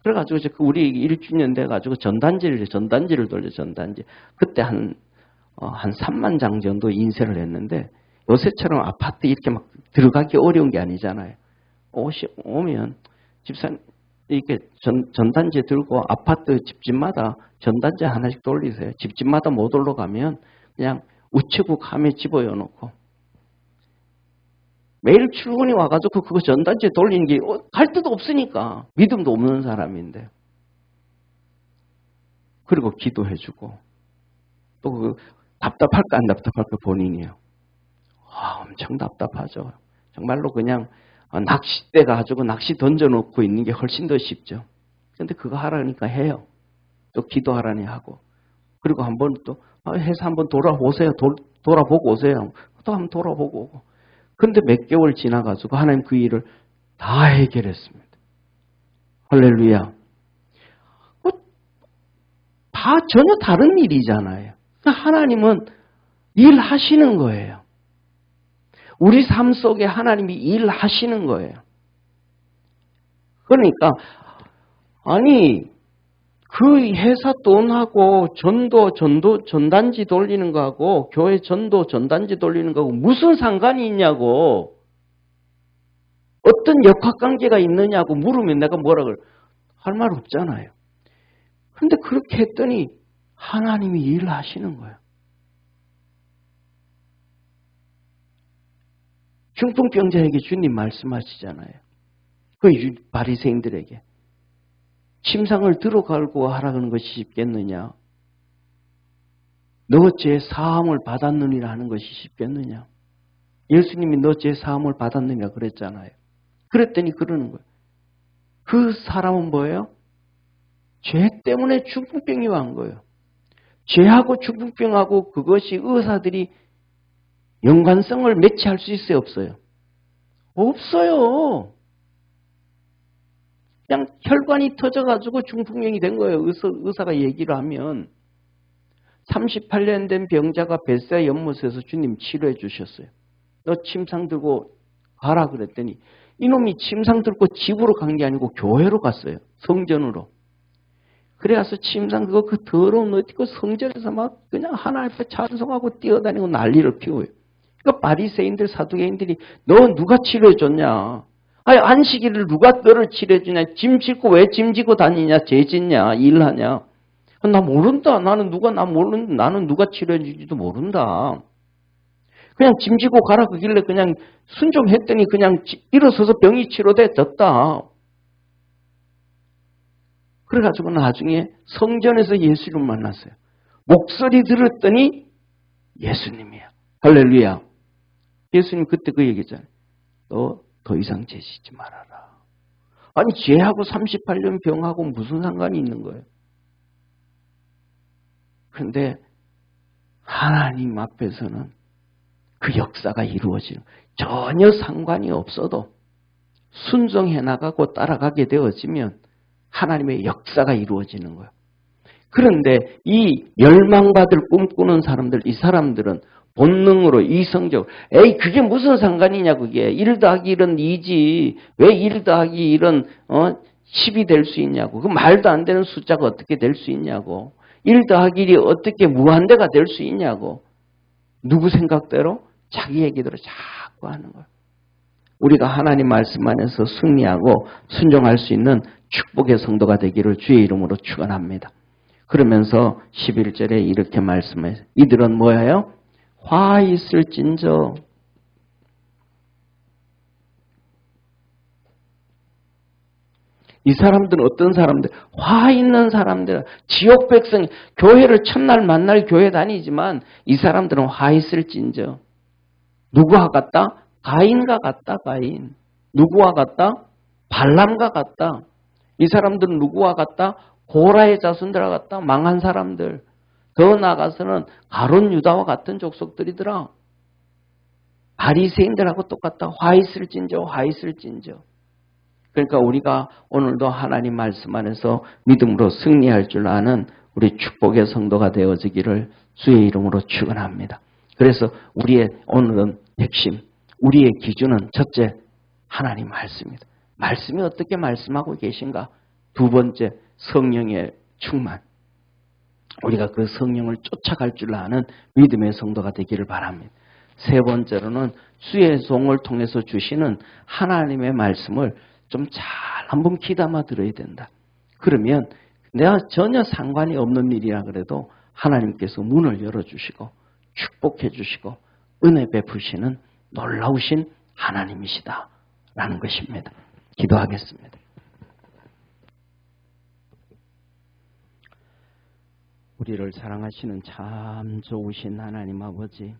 그래가지고 우리 1주년 돼가지고 전단지를 돌려, 전단지. 그때 한 3만 장 정도 인쇄를 했는데 요새처럼 아파트 이렇게 막 들어가기 어려운 게 아니잖아요. 오면 집사님 이렇게 전단지 들고 아파트 집집마다 전단지 하나씩 돌리세요. 집집마다 못 올라가면 그냥 우체국 함에 집어여 놓고 매일 출근이 와가지고 그거 전단지 돌리는 게 갈 데도 없으니까 믿음도 없는 사람인데 그리고 기도해주고 또 그 답답할까 안 답답할까 본인이요. 엄청 답답하죠. 정말로 그냥 낚싯대 가지고 낚시 던져놓고 있는 게 훨씬 더 쉽죠. 근데 그거 하라니까 해요. 또 기도하라니 하고. 그리고 한번 또 회사 한번 돌아보세요. 돌아보고 오세요. 또 한번 돌아보고 오고. 근데 몇 개월 지나가지고 하나님 그 일을 다 해결했습니다. 할렐루야. 다 전혀 다른 일이잖아요. 하나님은 일하시는 거예요. 우리 삶 속에 하나님이 일하시는 거예요. 그러니까 그 회사 돈하고 전단지 돌리는 거하고 교회 전단지 돌리는 거하고 무슨 상관이 있냐고 어떤 역학관계가 있느냐고 물으면 내가 뭐라고 할 말 없잖아요. 그런데 그렇게 했더니 하나님이 일하시는 거예요. 중풍병자에게 주님 말씀하시잖아요. 그 바리새인들에게 침상을 들어갈고 하라는 것이 쉽겠느냐? 너 죄 사함을 받았느니라 하는 것이 쉽겠느냐? 예수님이 너 죄 사함을 받았느니라 그랬잖아요. 그랬더니 그러는 거예요. 그 사람은 뭐예요? 죄 때문에 중풍병이 온 거예요. 죄하고 중풍병하고 그것이 의사들이 연관성을 매치할 수 있어요? 없어요? 없어요. 그냥 혈관이 터져가지고 중풍병이 된 거예요. 의사가 얘기를 하면 38년 된 병자가 벳세다 연못에서 주님 치료해 주셨어요. 너 침상 들고 가라 그랬더니 이놈이 침상 들고 집으로 간 게 아니고 교회로 갔어요. 성전으로. 그래서 침상 들고 그 더러운 어디고 성전에서 막 그냥 하나님 앞에 찬송하고 뛰어다니고 난리를 피워요. 그러니까 바리새인들 사두개인들이 너 누가 치료해 줬냐? 안식일을 누가 너를 치료해 주냐? 짐 싣고 왜 짐 지고 다니냐? 죄 짓냐? 일하냐? 나 모른다. 나는 누가 치료해 주지도 모른다. 그냥 짐 지고 가라 그길래 그냥 순종했더니 그냥 일어서서 병이 치료됐다. 그래가지고 나중에 성전에서 예수를 만났어요. 목소리 들었더니 예수님이야. 할렐루야. 예수님 그때 그 얘기잖아요. 너 더 이상 죄 짓지 말아라. 아니 죄하고 38년 병하고 무슨 상관이 있는 거예요? 그런데 하나님 앞에서는 그 역사가 이루어지는 전혀 상관이 없어도 순종해 나가고 따라가게 되어지면 하나님의 역사가 이루어지는 거예요. 그런데 이 멸망받을 꿈꾸는 사람들, 이 사람들은 본능으로 이성적으로 에이 그게 무슨 상관이냐 그게 1 더하기 1은 2지 왜 1 더하기 1은 10이 될 수 있냐고 그 말도 안 되는 숫자가 어떻게 될 수 있냐고 1 더하기 1이 어떻게 무한대가 될 수 있냐고 누구 생각대로 자기 얘기대로 자꾸 하는 거예요. 우리가 하나님 말씀 안에서 승리하고 순종할 수 있는 축복의 성도가 되기를 주의 이름으로 축원합니다. 그러면서 11절에 이렇게 말씀해요. 이들은 뭐예요? 화 있을진저 이 사람들은 어떤 사람들? 화 있는 사람들, 지옥 백성, 교회를 첫날 만날 교회 다니지만 이 사람들은 화 있을진저 누구와 같다? 가인과 같다. 가인. 누구와 같다? 발람과 같다. 이 사람들은 누구와 같다? 고라의 자손들과 같다. 망한 사람들. 더 나아가서는 가룟 유다와 같은 족속들이더라. 바리새인들하고 똑같다. 화 있을진저 화 있을진저. 그러니까 우리가 오늘도 하나님 말씀 안에서 믿음으로 승리할 줄 아는 우리 축복의 성도가 되어지기를 주의 이름으로 축원합니다. 그래서 우리의 오늘은 핵심, 우리의 기준은 첫째 하나님 말씀입니다. 말씀이 어떻게 말씀하고 계신가? 두 번째 성령의 충만. 우리가 그 성령을 쫓아갈 줄 아는 믿음의 성도가 되기를 바랍니다. 세 번째로는 주의 종을 통해서 주시는 하나님의 말씀을 좀 잘 한번 귀담아 들어야 된다. 그러면 내가 전혀 상관이 없는 일이라 그래도 하나님께서 문을 열어주시고 축복해 주시고 은혜 베푸시는 놀라우신 하나님이시다 라는 것입니다. 기도하겠습니다. 우리를 사랑하시는 참 좋으신 하나님 아버지,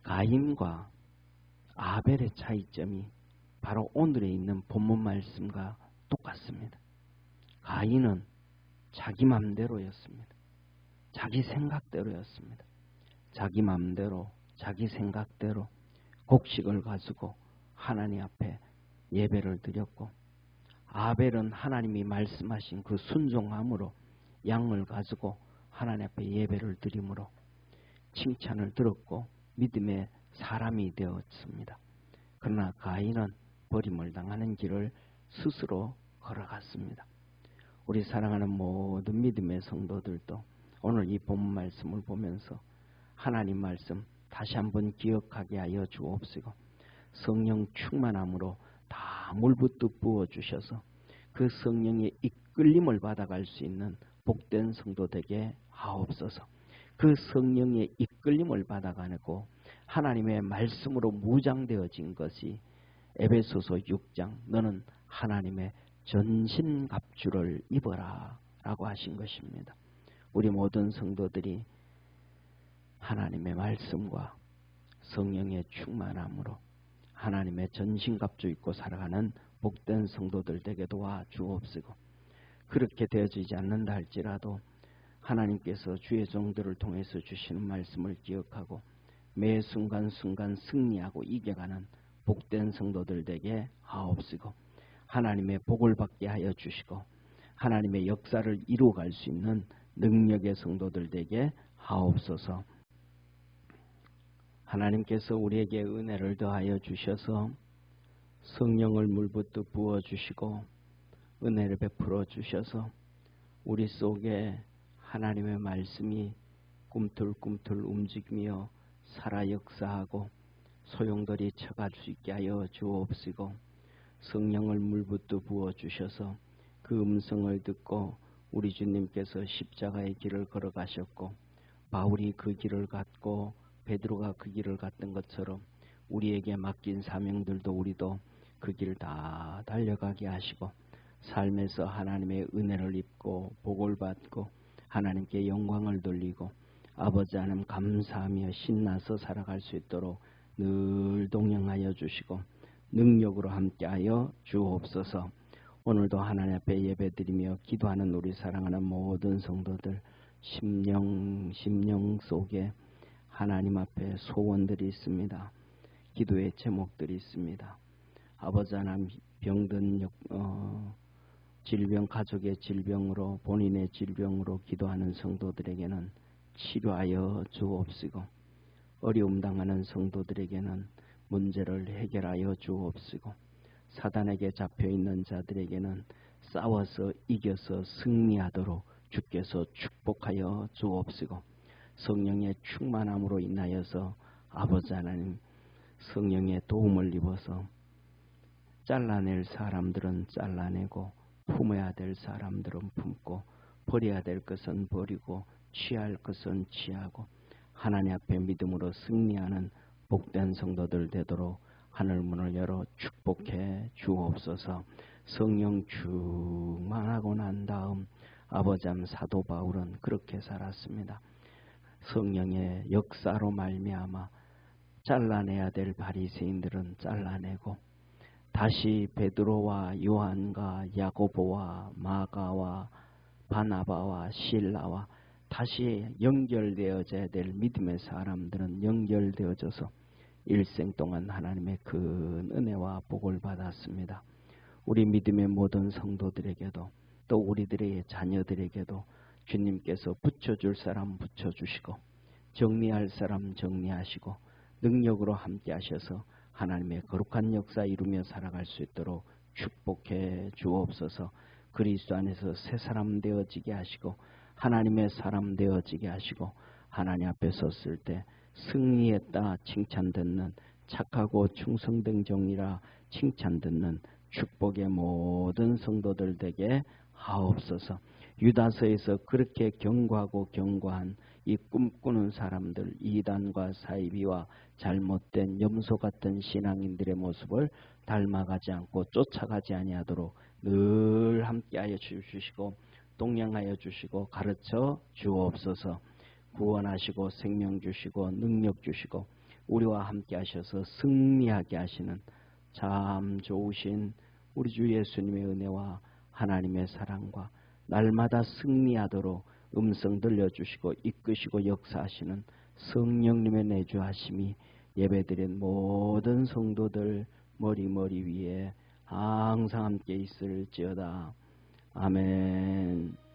가인과 아벨의 차이점이 바로 오늘에 있는 본문 말씀과 똑같습니다. 가인은 자기 맘대로였습니다. 자기 생각대로였습니다. 자기 맘대로, 자기 생각대로 곡식을 가지고 하나님 앞에 예배를 드렸고, 아벨은 하나님이 말씀하신 그 순종함으로 양을 가지고 하나님 앞에 예배를 드림으로 칭찬을 들었고 믿음의 사람이 되었습니다. 그러나 가인은 버림을 당하는 길을 스스로 걸어갔습니다. 우리 사랑하는 모든 믿음의 성도들도 오늘 이 본문 말씀을 보면서 하나님 말씀 다시 한번 기억하게 하여 주옵시고 성령 충만함으로 다 물붓듯 부어주셔서 그 성령의 이끌림을 받아갈 수 있는 복된 성도 되게 하옵소서. 그 성령의 이끌림을 받아가고 하나님의 말씀으로 무장되어진 것이 에베소서 6장 너는 하나님의 전신갑주를 입어라 라고 하신 것입니다. 우리 모든 성도들이 하나님의 말씀과 성령의 충만함으로 하나님의 전신갑주 입고 살아가는 복된 성도들 되게 도와 주옵시고 그렇게 되어지지 않는다 할지라도 하나님께서 주의 종들을 통해서 주시는 말씀을 기억하고 매 순간순간 승리하고 이겨가는 복된 성도들 되게 하옵시고 하나님의 복을 받게 하여 주시고 하나님의 역사를 이루어갈 수 있는 능력의 성도들 되게 하옵소서. 하나님께서 우리에게 은혜를 더하여 주셔서 성령을 물붓듯 부어주시고 은혜를 베풀어 주셔서 우리 속에 하나님의 말씀이 꿈틀꿈틀 움직이며 살아 역사하고 소용돌이 쳐갈 수 있게 하여 주옵시고 성령을 물붓듯 부어주셔서 그 음성을 듣고 우리 주님께서 십자가의 길을 걸어가셨고 바울이 그 길을 갔고 베드로가 그 길을 갔던 것처럼 우리에게 맡긴 사명들도 우리도 그 길 다 달려가게 하시고 삶에서 하나님의 은혜를 입고 복을 받고 하나님께 영광을 돌리고 아버지 하나님 감사하며 신나서 살아갈 수 있도록 늘 동행하여 주시고 능력으로 함께하여 주옵소서. 오늘도 하나님 앞에 예배드리며 기도하는 우리 사랑하는 모든 성도들 심령 속에 하나님 앞에 소원들이 있습니다. 기도의 제목들이 있습니다. 아버지 하나님 병든 질병, 가족의 질병으로 본인의 질병으로 기도하는 성도들에게는 치료하여 주옵시고 어려움 당하는 성도들에게는 문제를 해결하여 주옵시고 사단에게 잡혀있는 자들에게는 싸워서 이겨서 승리하도록 주께서 축복하여 주옵시고 성령의 충만함으로 인하여서 아버지 하나님 성령의 도움을 입어서 잘라낼 사람들은 잘라내고 품어야 될 사람들은 품고 버려야 될 것은 버리고 취할 것은 취하고 하나님 앞에 믿음으로 승리하는 복된 성도들 되도록 하늘 문을 열어 축복해 주옵소서. 성령 충만하고 난 다음 아버지 하나님 사도 바울은 그렇게 살았습니다. 성령의 역사로 말미암아 잘라내야 될 바리새인들은 잘라내고 다시 베드로와 요한과 야고보와 마가와 바나바와 실라와 다시 연결되어져야 될 믿음의 사람들은 연결되어져서 일생 동안 하나님의 큰 은혜와 복을 받았습니다. 우리 믿음의 모든 성도들에게도 또 우리들의 자녀들에게도 주님께서 붙여줄 사람 붙여주시고 정리할 사람 정리하시고 능력으로 함께 하셔서 하나님의 거룩한 역사 이루며 살아갈 수 있도록 축복해 주옵소서. 그리스도 안에서 새 사람 되어지게 하시고 하나님의 사람 되어지게 하시고 하나님 앞에 섰을 때 승리했다 칭찬 듣는 착하고 충성된 종이라 칭찬 듣는 축복의 모든 성도들 되게 하옵소서. 유다서에서 그렇게 경고하고 경고한 이 꿈꾸는 사람들 이단과 사이비와 잘못된 염소 같은 신앙인들의 모습을 닮아가지 않고 쫓아가지 아니하도록 늘 함께하여 주시고 동행하여 주시고 가르쳐 주옵소서. 구원하시고 생명 주시고 능력 주시고 우리와 함께 하셔서 승리하게 하시는 참 좋으신 우리 주 예수님의 은혜와 하나님의 사랑과 날마다 승리하도록 음성 들려주시고 이끄시고 역사하시는 성령님의 내주하심이 예배드린 모든 성도들 머리 위에 항상 함께 있을지어다. 아멘.